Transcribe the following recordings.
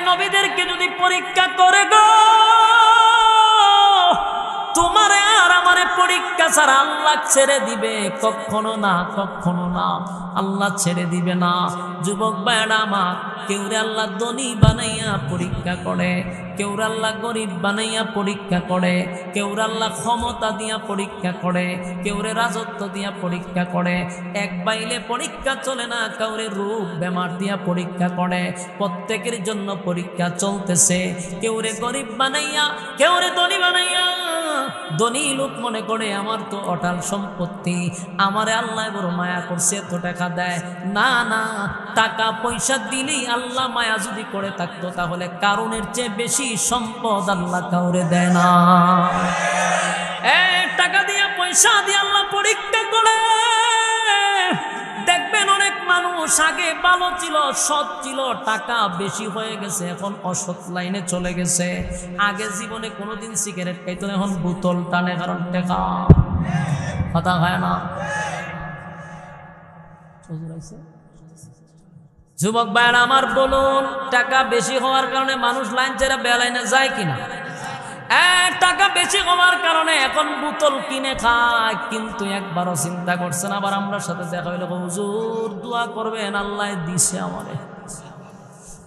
নবীদেরকে যদি পরীক্ষা করে গো, তোমারে আর আমারে পরীক্ষা ছাড়া আল্লাহ ছেড়ে দিবে? কখনো না, কখনো না, আল্লাহ ছেড়ে দিবে না। যুবক ভাইরা আমার, কেউরে আল্লাহ ধনী বানাইয়া পরীক্ষা করে, কেউরে আল্লাহ গরিব বানাইয়া পরীক্ষা করে, কেউরে আল্লাহ ক্ষমতা দিয়া পরীক্ষা করে, কেউরে রাজত্ব দিয়া পরীক্ষা করে। এক বাইলে পরীক্ষা চলে না, কাউরে রোগ বেমার দিয়া পরীক্ষা করে। প্রত্যেকের জন্য পরীক্ষা চলতেছে। কেউরে গরিব বানাইয়া, কেউরে ধনী বানাইয়া। ধনী লোক মনে করে আমার তো অটাল সম্পত্তি, আমারে আল্লাহ বড় মায়া করছে, এত টাকা দেয়। না না, টাকা পয়সা দিলেই আল্লাহ মায়া যদি করে থাকতো, তাহলে কারণের চেয়ে বেশি সম্পদ আল্লাহ কাউরে দেয় না। টাকা দিয়া পয়সা দিয়ে আল্লাহ পরীক্ষা করে। দেখবেন অনেক মানুষ আগে ভালো ছিল, সৎ ছিল, টাকা বেশি হয়ে গেছে, এখন অসৎ লাইনে চলে গেছে। আগে জীবনে কোনোদিন সিগারেট খাইতো, এখন বোতল টানে, কারণ টাকা। কথা হয় না? যুবক ভাইরা আমার, বলুন, টাকা বেশি হওয়ার কারণে মানুষ লাইন ছেড়ে বেলাইনে যায় কিনা? টাকা বেশি হওয়ার কারণে এখন বোতল কিনে খায়, কিন্তু একবারও চিন্তা করছেন। আবার আমরা সাথে দেখা হইলে, হুজুর দোয়া করবেন, আল্লাহ দিছে আমারে।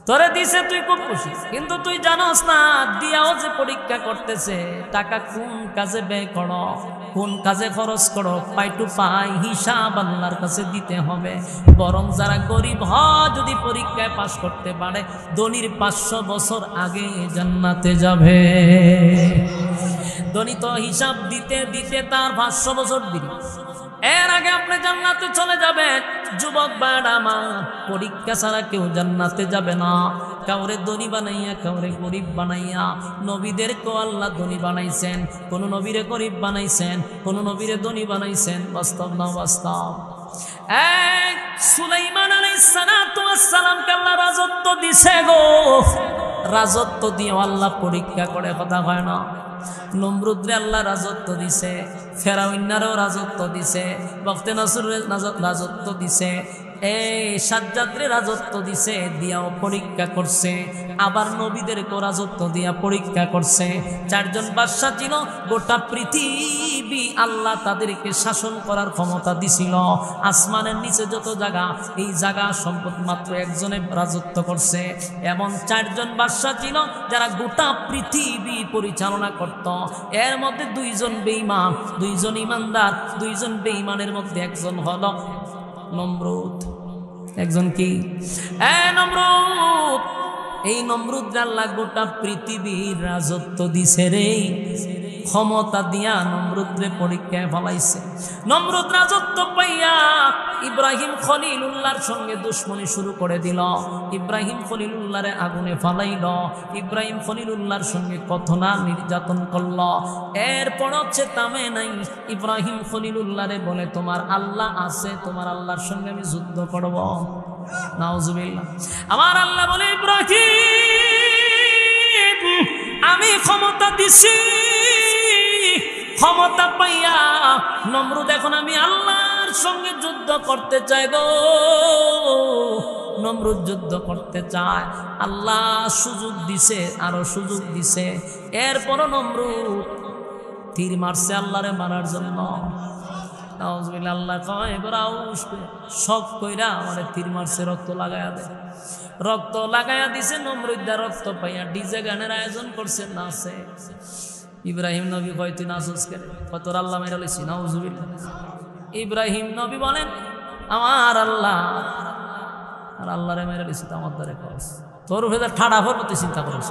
তোরে দিছে, তুই খুব খুশি, কিন্তু তুই জানোস না দিয়াও যে পরীক্ষা করতেছে। টাকা কোন কাজে ব্যয় করো, কোন কাজে খরচ করো, পাই টু পাই হিসাব আল্লাহর কাছে দিতে হবে। বরং যারা গরিব হয়, যদি পরীক্ষায় পাশ করতে পারে, ধনীর 500 বছর আগে জান্নাতে যাবে। ধনী তো হিসাব দিতে দিতে তার 500 বছর দিবে, এর আগে আপনি জান্নাতে চলে যাবেন। যুবক ভাইরা আমার, পরীক্ষা ছাড়া কেউ জান্নাতে যাবে না। কাউরে ধনী বানাইয়া, কাউরে গরিব বানাইয়া। নবীদেরকেও আল্লাহ ধনী বানাইছেন, কোন নবীরে গরিব বানাইছেন, কোন নবীরে ধনী বানাইছেন। বাস্তব না বাস্তব? সুলাইমান আলাইহিস সালাতু ওয়াস সালামকে আল্লাহ রাজত্ব দিছে গো। রাজত্ব দিয়ে আল্লাহ পরীক্ষা করে, কথা হয় না? নমরুদরে আল্লাহ রাজত্ব দিছে, ফেরাউন্নারও রাজত্ব দিছে, বখতে নসরের রাজত্ব দিছে, সাজ্জাদরে রাজত্ব দিছে, দিয়াও পরীক্ষা করছে। আবার নবীদেরকেও রাজত্ব দিয়া পরীক্ষা করছে। 4 জন বাদশা ছিল, গোটা পৃথিবী আল্লাহ তাদেরকে শাসন করার ক্ষমতা দিছিল। আসমানের নিচে যত জায়গা, এই জায়গা সম্পদ মাত্র একজনে রাজত্ব করছে। এমন 4 জন বাদশা ছিল যারা গোটা পৃথিবী পরিচালনা করত। এর মধ্যে 2 জন বেঈমান, 2 জন ইমানদার। 2 জন বেঈমানের মধ্যে একজন হলো নমরুদ। একজন কি? নমরুদ। এই নমরুদ আল্লাহ গোটা পৃথিবীর রাজত্ব দিছে রে। ক্ষমতা দিয়া নমরুদরে পরীক্ষায় ফলাইছে। নমরুদ রাজত্ব পাইয়া ইব্রাহিম খলিলুল্লাহর সঙ্গে দুশ্মনী শুরু করে দিল। ইব্রাহিম খলিলুল্লাহরে আগুনে ফালাইল। ইব্রাহিম খলিলুল্লাহর সঙ্গে কত না নির্যাতন করল। এরপর হচ্ছে তামে নাই, ইব্রাহিম খলিলুল্লাহরে বলে, তোমার আল্লাহ আছে, তোমার আল্লাহর সঙ্গে আমি যুদ্ধ করব। নাউজুবিল্লাহ। আমার আল্লাহ বলে, ইব্রাহিম আমি ক্ষমতা দিছি, ক্ষমতা পাইয়া নমরুদ এখন আমি আল্লাহর সঙ্গে যুদ্ধ করতে চাই গো। নমরুদ যুদ্ধ করতে চায়, আল্লাহ সুযোগ দিছে, আরো সুযোগ দিছে। এরপরও নমরুদ তীর মারছে আল্লাহরে মারার জন্য। আল্লাহ কয়, এবার শখ কইরা আমারে তীর মারছে, রক্ত লাগাইয়া দেয়। রক্ত লাগাইয়া দিছে। নমরুদা রক্ত পাইয়া ডিজে গানের আয়োজন করছে, নাচে। ইব্রাহিম নবী কয়, তুই নাচস কেন? তোর আল্লাহ মেরা লইছি। নাউজুবিল্লাহ। ইব্রাহিম নবী বলেন, আমার আল্লাহ আর আল্লাহরে মেরা লইছি, তো আমার দ্বারে কস, তোর ভেতর ঠাডা ভরবো, তুই চিন্তা করছ।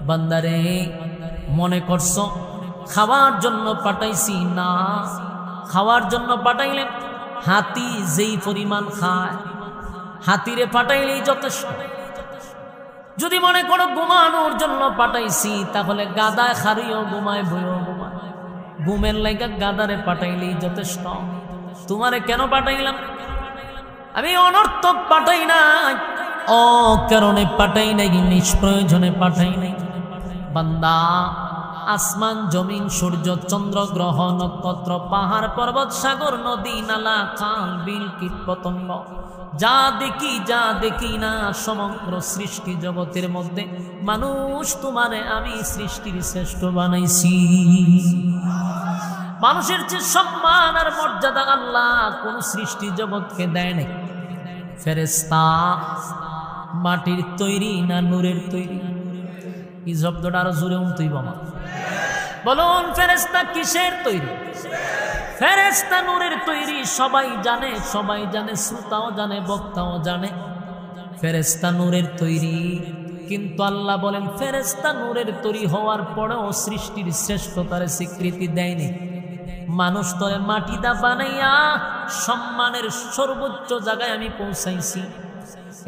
বান্দারে, মনে করছ খাওয়ার জন্য পাঠাইছি? না, খাওয়ার জন্য পাঠাইলে হাতি যেই পরিমাণ খায়, হাতিরে পাঠাইলেই যথেষ্ট। যদি মনে করো ঘুমানোর জন্য পাঠাইছি, তাহলে গাদায় খারিও ঘুমায়, বইও ঘুমায়। ঘুমের লাইগা গাদারে পাঠাইলেই যথেষ্ট। তোমারে কেন পাঠাইলাম? আমি অনর্থক পাঠাই নাই, অকারণে পাঠাই নাই, নিষ্প্রয়োজনে পাঠাই নাই। বান্দা, আসমান জমিন সূর্য চন্দ্র গ্রহ নক্ষত্র পাহাড় পর্বত সাগর নদী নালা খাল বিল কীট পতঙ্গ যা দেখি না সমগ্র সৃষ্টি জগতের মধ্যে মানুষ তোমারে আমি সৃষ্টির শ্রেষ্ঠ বানাইছি। মানুষের যে সম্মান আর মর্যাদা আল্লাহ কোন সৃষ্টি জগৎকে দেয় নাই। ফেরেশতা মাটির তৈরি না নূরের তৈরি? এই শব্দটা আরো জোরে উঠতেই বাবা বলুন, ফেরেশতা কিসের তৈরি? ফেরেশতা নূরের তৈরি। সবাই জানে, শ্রোতাও জানে, বক্তাও জানে ফেরেশতা নূরের তৈরি। কিন্তু আল্লাহ বলেন ফেরেশতা নূরের তৈরি হওয়ার পরেও সৃষ্টির শ্রেষ্ঠতার স্বীকৃতি দেয়নি। মানুষ তরে মাটিদা বানাইয়া সম্মানের সর্বোচ্চ জায়গায় আমি পৌঁছাইছি।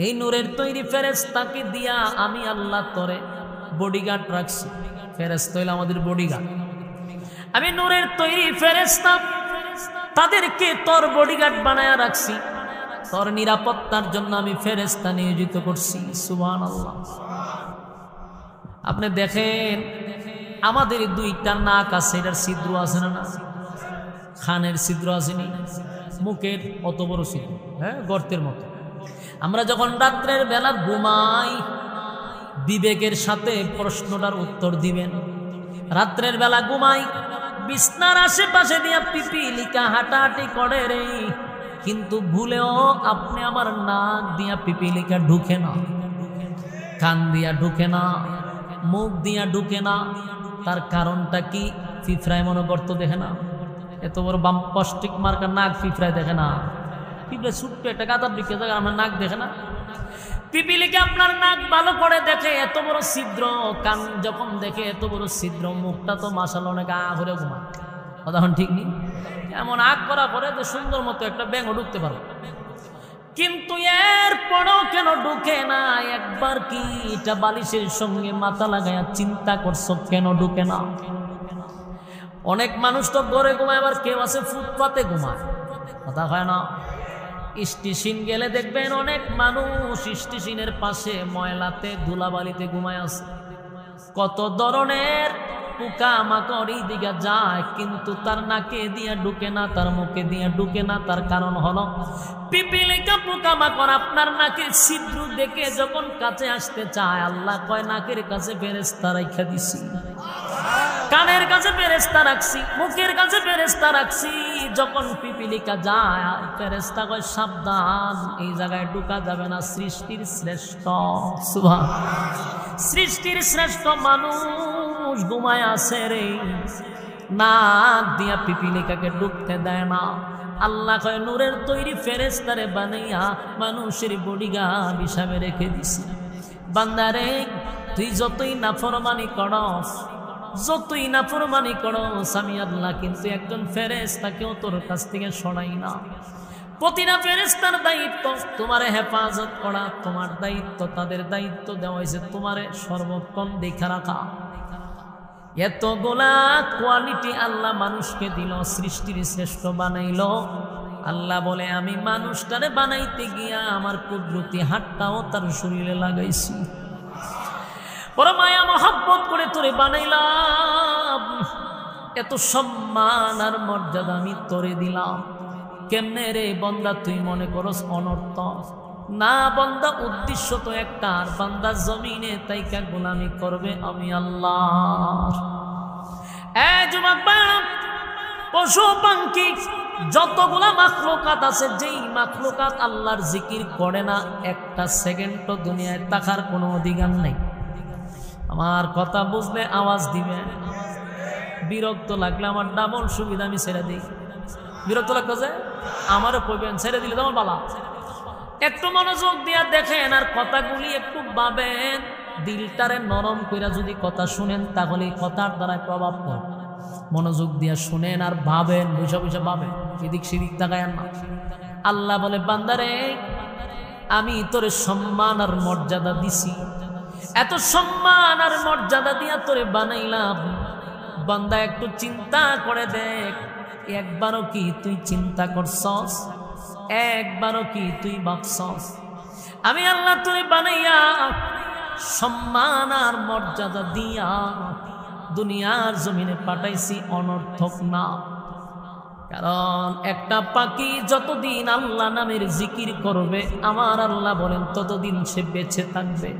এই নূরের তৈরি ফেরেশতাকে দিয়া আমি আল্লাহ তরে বডিগার্ড রাখছি। ফেরেশতা হইল আমাদের বডিগার্ড। আমি নূরের তৈরি ফেরেশতা তাদেরকে তোর বডিগার্ড বানায়া রাখছি। তোর নিরাপত্তার জন্য আমি ফেরেশতা নিয়োজিত করছি। সুবহানাল্লাহ। আপনি দেখেন আমাদের দুইটা নাক আছে, এটার ছিদ্র আছে না? খানের ছিদ্র আসেনি, মুখের অত বড় ছিদ্র, হ্যাঁ, গর্তের মতো। আমরা যখন রাত্রের বেলা ঘুমাই বিবেকের সাথে প্রশ্নটার উত্তর দিবেন। রাত্রের বেলা ঘুমাই বিছনার আশেপাশে দিয়া পিপিলিকা হাঁটাহাঁটি করে রে, কিন্তু ভুলেও আপনি আমার নাক দিয়া পিপিলিকা ঢুকে না, কান দিয়া ঢুকে না, মুখ দিয়া ঢুকে না। তার কারণটা কি? পিঁপড়ায় মনে গর্ত দেখে না? এত বড় বাম্পাস্টিক মার্কার নাক পিঁপড়ায় দেখে না? পিঁপড়ায় ছোট্ট একটা গাতার দিকে জায়গা আমার নাক দেখে না? পিপিলিকা আপনার নাক ভালো করে দেখে, এত বড় ছিদ্র। কান যখন দেখে এত বড় ছিদ্র। মুখটা তো মাশাআল্লাহ অনেক ঘুরে ঘুমায়, কথা ঠিক নেই? এমন আগ করা করে যে সুন্দর মতো একটা ব্যাঙও ঢুকতে পারো, কিন্তু এর পরেও কেন ঢুকে না? একবার কি এটা বালিশের সঙ্গে মাথা লাগাইয়া চিন্তা করছো কেন ঢুকে না? অনেক মানুষ তো ঘরে ঘুমায়, আবার কেউ আছে ফুটপাতে ঘুমায়, কথা হয় না? স্টেশন গেলে দেখবেন অনেক মানুষ স্টেশনের পাশে ময়লাতে ধুলাবালিতে ঘুমায় আছে। কত ধরনের পোকা মাকড় দিকে যায়, কিন্তু তার নাকে দিয়া ঢুকে না, তার মুখে দিয়া ঢুকে না। তার কারণ হলো পিপিলিকা পোকা মাকড় আপনার নাকের ছিদ্র দেখে যখন কাছে আসতে চায়, আল্লাহ কয় নাকের কাছে ফেরেশতা রাইখা দিছি, কানের কাছে ফেরেশতা রাখছি, মুখের কাছে ফেরেশতা রাখছি। যখন পিপিলিকা যায় ফেরেশতা কয় সাবধান, এই জায়গায় ঢুকা যাবে না। সৃষ্টির শ্রেষ্ঠ, সুবহানাল্লাহ, সৃষ্টির শ্রেষ্ঠ মানুষ ঘুমায় আছে রে, নাক দিয়া পিপিলিকাকে ঢুকতে দেয় না। আল্লাহ কয় নূরের তৈরি ফেরেশতারে বানাইয়া মানুষের বডিগার্ড হিসাবে রেখে দিছি। বান্দারে তুই যতই নাফরমানি করস, যতই নাফরমানি করস, আমি আল্লাহ কিন্তু একজন ফেরেশতাকেও তোর কাছ থেকে সরাই না। প্রতিটা ফেরেশতার দায়িত্ব তোমারে হেফাজত করা, তোমার দায়িত্ব, তাদের দায়িত্ব দেওয়া হয়েছে তোমারে সর্বক্ষণ দেখা রাখা। এতগুলা কোয়ালিটি আল্লাহ মানুষকে দিল, সৃষ্টির শ্রেষ্ঠ বানাইল। আল্লাহ বলে আমি মানুষটারে বানাইতে গিয়া আমার কুদরতি হাতটাও তার শরীরে লাগাইছি, বড় মায়া মহব্বত করে তোরে বানাইলাম। এত সম্মান আর মর্যাদা আমি তোরে দিলাম। কেমনে রে বান্দা তুই মনে করস অনর্থ? না বান্দা, উদ্দেশ্য তো একটা, আর বান্দা জমিনে তাইকা গোলামি করবে আমি আল্লাহ। যুবক ভাইরা, পশু পাখি যতগুলা মাখলুকাত আছে, যেই মাখলুকাত আল্লাহর জিকির করে না একটা সেকেন্ডও দুনিয়ায় থাকার কোনো অধিকার নেই। আমার কথা বুঝলে আওয়াজ দিবেন। বিরক্ত লাগলে আমার ডাবল সুবিধা, আমি ছেড়ে দিই। বিরক্ত লাগতেছে আমারও কইবেন, ছেড়ে দিলে তোমার বালা। একটু মনোযোগ দিয়া দেখেন আর কথাগুলি একটু ভাবেন, দিলটারে নরম কইরা যদি কথা শুনেন তাহলে কথার দ্বারা প্রভাব পড়ে। মনোযোগ দিয়া শুনেন আর ভাবেন, বুঝা বুঝা ভাবেন, এদিক সেদিক তাকায় না। আল্লাহ বলে বান্দারে আমি তোরে সম্মান আর মর্যাদা দিছি, এত সম্মান আর মর্যাদা দিয়া তোরে বানাইলাম। বান্দা একটু চিন্তা করে দেখ, একবারও কি তুই চিন্তা করছস? একবারও কি তুই ভাবছস আমি আল্লাহ তোরে বানাইয়া সম্মান আর মর্যাদা দিয়া দুনিয়ার জমিনে পাঠাইছি অনর্থক না। কারণ একটা পাখি যতদিন আল্লাহ নামের জিকির করবে আমার আল্লাহ বলেন ততদিন সে বেঁচে থাকবে।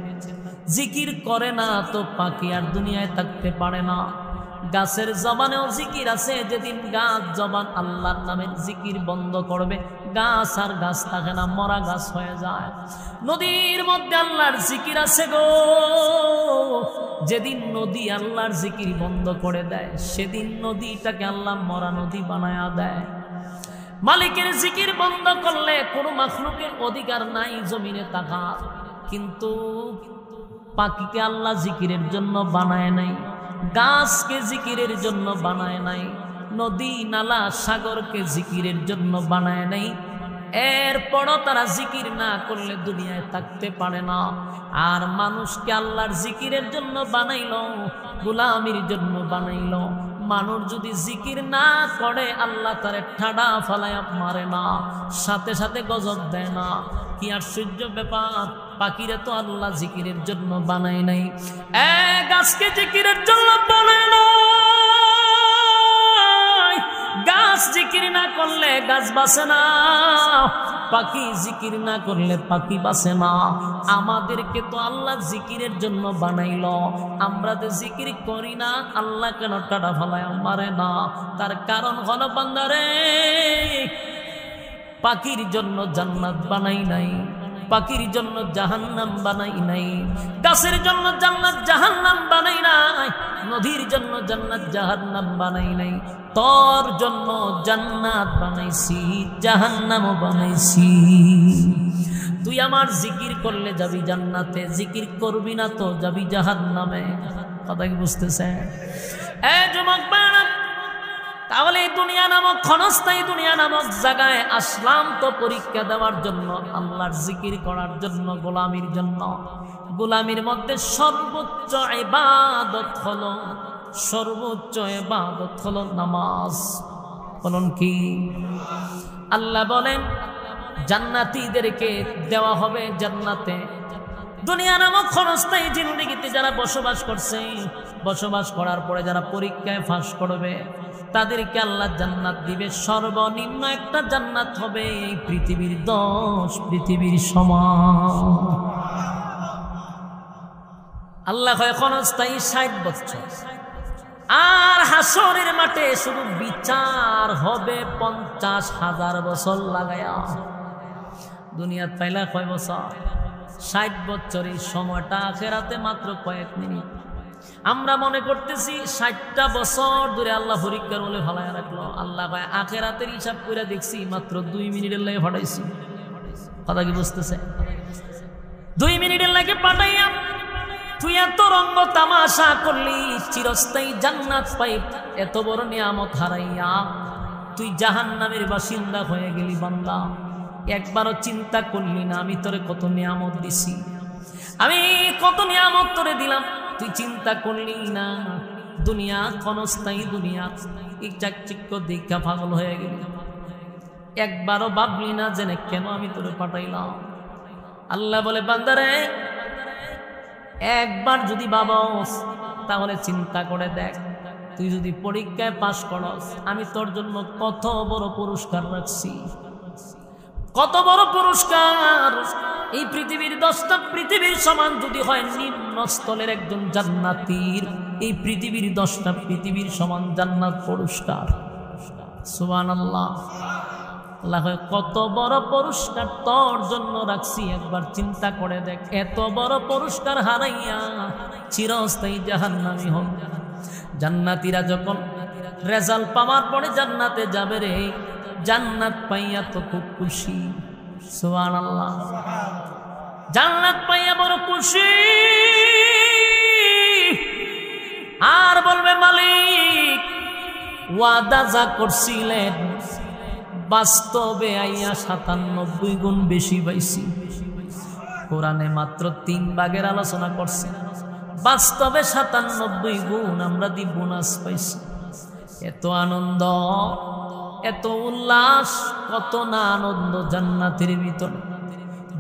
জিকির করে না তো পাখি আর দুনিয়ায় থাকতে পারে না। গাছের জবানেও জিকির আছে, যেদিন গাছ জবান আল্লাহর নামের জিকির বন্ধ করবে গাছ আর গাছ থাকে না, মরা গাছ হয়ে যায়। নদীর মধ্যে আল্লাহর জিকির আছে গো, যেদিন নদী আল্লাহর জিকির বন্ধ করে দেয় সেদিন নদীটাকে আল্লাহ মরা নদী বানায়া দেয়। মালিকের জিকির বন্ধ করলে কোনো মাখলুকের অধিকার নাই জমিনে থাকার। কিন্তু পাখিকে আল্লাহ জিকিরের জন্য বানায় নাই, গাছকে জিকিরের জন্য বানায় নাই, নদী নালা সাগরকে জিকিরের জন্য বানায় নাই। এরপরও তারা জিকির না করলে দুনিয়ায় থাকতে পারে না। আর মানুষকে আল্লাহর জিকিরের জন্য বানাইল, গোলামির জন্য বানাইল। মানুষ যদি জিকির না করে আল্লাহ তারে ঠাডা ফালায় মারে না, সাথে সাথে গজব দেয় না। কি আশ্চর্য ব্যাপার! পাখিরা তো আল্লাহ জিকিরের জন্য বানায় নাই, গাছকে জিকিরের জন্য বানায় না। গাছ জিকির না করলে গাছ বাঁচে না, পাখি জিকির না করলে পাখি বাঁচে না। আমাদেরকে তো আল্লাহ জিকিরের জন্য বানাইল, আমরা তো জিকির করি না, আল্লাহ কেন টাটা ফালায় মারে না? তার কারণ হলো বান্দারে, পাখির জন্য জান্নাত বানাই নাই, পাখির জন্য জাহান্নাম বানাই নাই, গাছের জন্য জান্নাত জাহান্নাম বানাই নাই, নদীর জন্য জান্নাত জাহান্নাম বানাই নাই। তোর জন্য জান্নাত বানাইছি, জাহান্নামও বানাইছি। তুই আমার জিকির করলে যাবি জান্নাতে, জিকির করবি না তো যাবি জাহান্নামে। কথা কি বুঝতেছে? যুবক বাড়া, তাহলে এই দুনিয়া নামক ক্ষণস্থায়ী দুনিয়া নামক জায়গায় আসলাম তো পরীক্ষা দেওয়ার জন্য, আল্লাহর জিকির করার জন্য, গোলামির জন্য। গোলামির মধ্যে সর্বোচ্চ ইবাদত হলো, সর্বোচ্চ ইবাদত হলো নামাজ। বলুন কি? আল্লাহ বলেন জান্নাতীদেরকে দেওয়া হবে জান্নাতে। দুনিয়া নামক ক্ষণস্থায়ী জিন্দেগিতে যারা বসবাস করছে, বসবাস করার পরে যারা পরীক্ষায় পাস করবে তাদেরকে আল্লাহ জান্নাত দিবে। সর্বনিম্ন একটা জান্নাত হবে এই পৃথিবীর 10 পৃথিবীর সমান। আল্লাহ হয় ক্ষণস্থায়ী 60 বছর। আর হাসরের মাঠে শুধু বিচার হবে 50,000 বছর লাগায়া। দুনিয়াত পাইলা কয় বছর? 60 বছর। এই সময়টা আখিরাতে মাত্র কয়েক মিনিট। আমরা মনে করতেছি 60টা বছর ধরে আল্লাহ পরীক্ষার বলে ভালায় রাখলো। আল্লাহ কয় আখিরাতের হিসাব করে দেখছি মাত্র 2 মিনিটের লাগে ফাটাইছি। কথা কি বুঝতেছে? 2 মিনিটের লাগে পাঠাইয়া তুই এত রঙ্গ তামাশা করলি, চিরস্থায়ী জান্নাত পাই এত বড় নিয়ামত হারাইয়া তুই জাহান্নামের বাসিন্দা হয়ে গেলি। বান্দা, একবারও চিন্তা করলি না আমি তোরে কত নিয়ামত দিছি, আমি কত নিয়ামত তোরে দিলাম? তুই চিন্তা করলি না? দুনিয়া ক্ষণস্থায়ী দুনিয়া, এই চাকচিক্য দীক্ষা পাগল হয়ে গেলি। একবারও ভাবলি না জেনে কেন আমি তোরে পাঠাইলাম? আল্লাহ বলে বান্দারে, একবার যদি ভাবস তাহলে চিন্তা করে দেখ, তুই যদি পরীক্ষায় পাশ করস আমি তোর জন্য কত বড় পুরস্কার রাখছি। কত বড় পুরস্কার! এই পৃথিবীর 10টা পৃথিবীর সমান যদি হয় নিম্ন স্থলের একজন জান্নাতীর, এই পৃথিবীর 10টা পৃথিবীর সমান জান্নাত পুরস্কার। সুবহানাল্লাহ। আল্লাহ কত বড় পুরস্কার তোর জন্য রাখছি, একবার চিন্তা করে দেখ। এত বড় পুরস্কার হারাইয়া চিরস্থায়ী জাহান্নামী হন। জান্নাতীরা যখন রেজাল্ট পাওয়ার পরে জান্নাতে যাবে রে, জান্নাত পাইয়া তো খুব খুশি। সুবহানাল্লাহ। জান্নাত পাইয়া বড় খুশি, আর বলবে মালিক ওয়াদা যা করছিলেন বাস্তবে আইয়া 97 গুণ বেশি পাইছি। কোরআনে মাত্র 3 ভাগের আলোচনা করছে, বাস্তবে 97 গুণ আমরা দি বোনাস পাইছি। এত আনন্দ, এত উল্লাস, কত না আনন্দ জান্নাতের ভিতরে।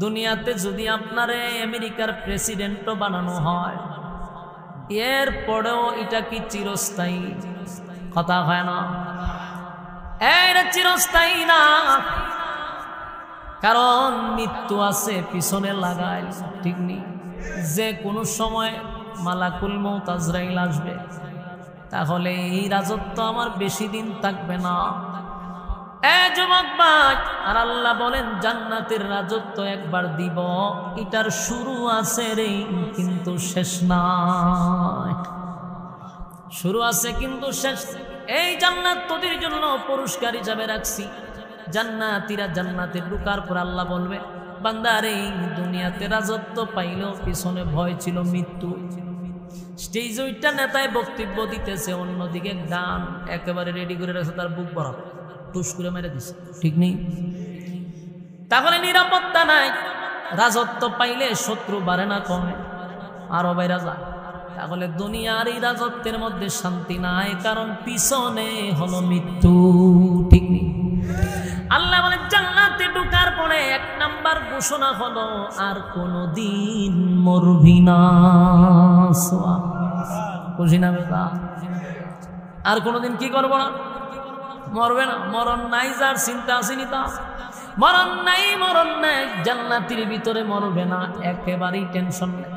দুনিয়াতে যদি আপনারে আমেরিকার প্রেসিডেন্টও বানানো হয়, এর পরেও এটা কি চিরস্থায়ী? কথা হয় না, এটা চিরস্থায়ী না। কারণ মৃত্যু আছে পিছনে লাগাই, ঠিক নেই? যে কোনো সময় মালাকুল মউত আজরাইল আসবে, তাহলে এই রাজত্ব আমার বেশি দিন থাকবে না। যুবক ভাই, আর আল্লাহ বলেন জান্নাতের রাজত্ব একবার দিব, এটার শুরু আছে রে, কিন্তু শেষ নাই। শুরু আছে কিন্তু শেষ। এই জান্নাত তোদের জন্য পুরস্কার হিসাবে রাখছি। জান্নাতীরা জান্নাতে ঢোকার পর আল্লাহ বলবে, বান্দারে দুনিয়াতে রাজত্ব পাইলেও পিছনে ভয় ছিল মৃত্যু। স্টেজ ওইটা নেতায় বক্তব্য দিতেছে, অন্যদিকে গান একেবারে রেডি করে রাখছে, তার বুক বরাবর টুস করে মেরে দিছে, ঠিক নেই? তাহলে নিরাপত্তা নাই। রাজত্ব পাইলে শত্রু বাড়ে না কমে, আরো বাইরা যায়। তাহলে দুনিয়ার এই রাজত্বের মধ্যে শান্তি নাই, কারণ পিছনে হলো মৃত্যু, ঠিক নেই? আল্লাহ বলে জান্নাতে ঢোকার পরে 1 নাম্বার ঘোষণা হলো, আর কোনদিন মরবি না। খুশি না বেটা? আর কোনদিন কি করবো না? মরবে না। মরণ নাই, যার চিন্তা আসেনি তা মরণ নাই, মরণ নাই। জান্নাতের ভিতরে মরবে না, একেবারেই টেনশন নেই।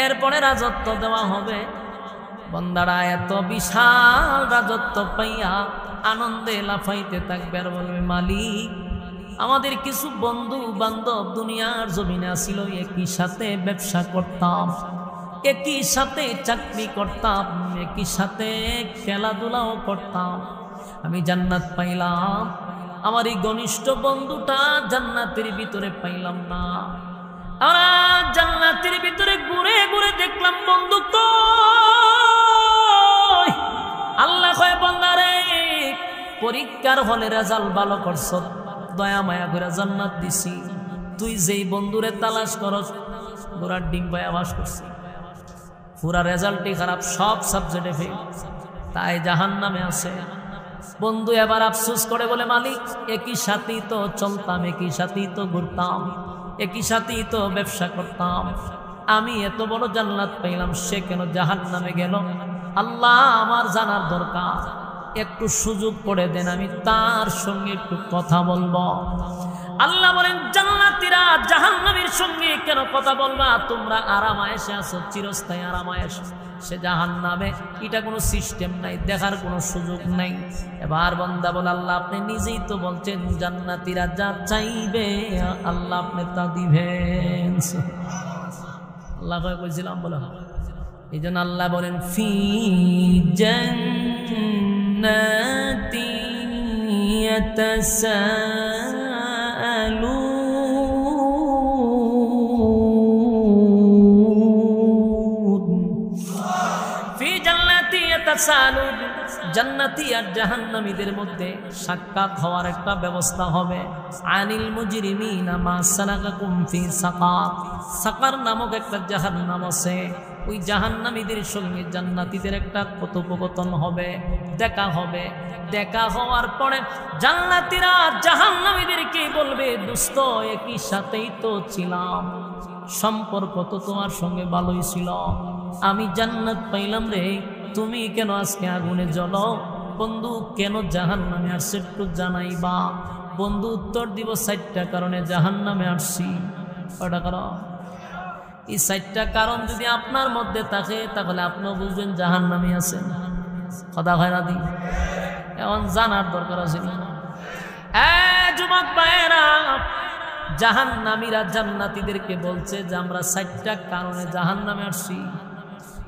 এরপরে রাজত্ব দেওয়া হবে। বান্দারা এত বিশাল রাজত্ব পাইয়া আনন্দে লাফাইতে থাকবে, আর বলবে, মালিক, আমাদের কিছু বন্ধু বান্ধব দুনিয়ার জমিনে আসিল, একই সাথে ব্যবসা করতাম, একই সাথে চাকরি করতাম, একই সাথে খেলাধুলাও করতাম। আমি জান্নাত পাইলাম, আমার এই ঘনিষ্ঠ বন্ধুটা জান্নাতের ভিতরে পাইলাম না। আমরা জান্নাতের ভিতরে ঘুরে ঘুরে দেখলাম বন্ধু কই। আল্লাহ কয়, বান্দারে, পরীক্ষার হলে রেজাল্ট ভালো করছ, দয়া মায়া করে জান্নাত দিছি। তুই যেই বন্ধুরে তালাশ করস, গোড়ার ডিম পায়া বাস করছি, পুরা রেজাল্টই খারাপ, সব সাবজেক্টে ফেল, তাই জাহান্নামে আছে। বন্ধু এবার আফসোস করে বলে, মালিক, একই সাথেই তো চলতাম, একই সাথেই তো ঘুরতাম, একই সাথেই তো ব্যবসা করতাম, আমি এত বড় জান্নাত পাইলাম, সে কেন জাহান্নামে গেল? আল্লাহ, আমার জানার দরকার, একটু সুযোগ করে দেন, আমি তার সঙ্গে একটু কথা বলবো। আল্লাহ বলেন, জান্নাতীরা জাহান্নামীর সঙ্গে কেন কথা বলবা? তোমরা আরামায়েশে আছো, চিরস্থায়ী আরামায়েশ। সে জাহান্নামে, এটা কোনো সিস্টেম নাই, দেখার কোনো সুযোগ নাই। এবার বান্দা বলে, আল্লাহ, আপনি নিজেই তো বলছেন জান্নাতীরা যা চাইবে আল্লাহ আপনি তা দিবেন। আল্লাহ কইছিলাম বলে, এই জন্য আল্লাহ বলেন, ফি জান্নাতি ইয়াতাসাআলুন, জান্নাতি আর জাহান্নামীদের মধ্যে সাক্ষাৎ হওয়ার একটা ব্যবস্থা হবে। আনিল মুজরিমিনা মা সালাকাকুম ফি সাকার, সাকার নামক একটা জাহান্নাম আছে, ওই জাহান্নামীদের সঙ্গে জান্নাতীদের একটা কথোপকথন হবে, দেখা হবে। দেখা হওয়ার পরে জান্নাতীরা জাহান্নামীদেরকে বলবে, দোস্ত, একই সাথেই তো ছিলাম, সম্পর্ক তো তোমার সঙ্গে ভালোই ছিল, আমি জান্নাত পাইলাম রে, তুমি কেন আজকে আগুনে জ্বলো? বন্ধু কেন জাহান্নামে আসছে একটু জানাইবা। বন্ধু উত্তর দিব, 4টা কারণে জাহান্নামে আসছি। কয়টা কারণ? এই 4টা কারণ যদি আপনার মধ্যে থাকে, তাহলে আপনিও বুঝবেন জাহান্নামে আছেন। কথা হয় না দি? এখন জানার দরকার আছে। যুবক ভাইয়েরা, জাহান্নামীরা জান্নাতীদেরকে বলছে যে আমরা 4টা কারণে জাহান্নামে আসছি।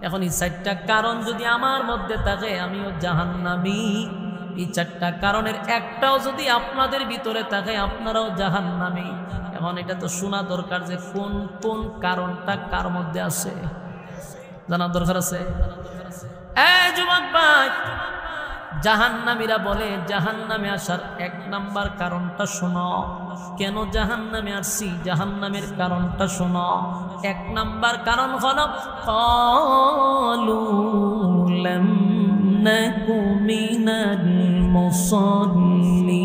এখন এই 4টা কারণ যদি আমার মধ্যে থাকে, আমিও জাহান্নামী। এই 4টা কারণের একটাও যদি আপনাদের ভিতরে থাকে, আপনারাও জাহান্নামী। এখন এটা তো শোনা দরকার যে কোন কোন কারণটা কার মধ্যে আছে, জানার দরকার আছে। যুবক ভাই, জাহান্নামীরা বলে জাহান্নামে আসার 1 নাম্বার কারণটা শোনো। কেন জাহান্নামে আসছি, জাহান্নামের কারণটা শোনো। 1 নাম্বার কারণ হলো, ক্বালু লাম নাকু মিনাল মুসাল্লিন।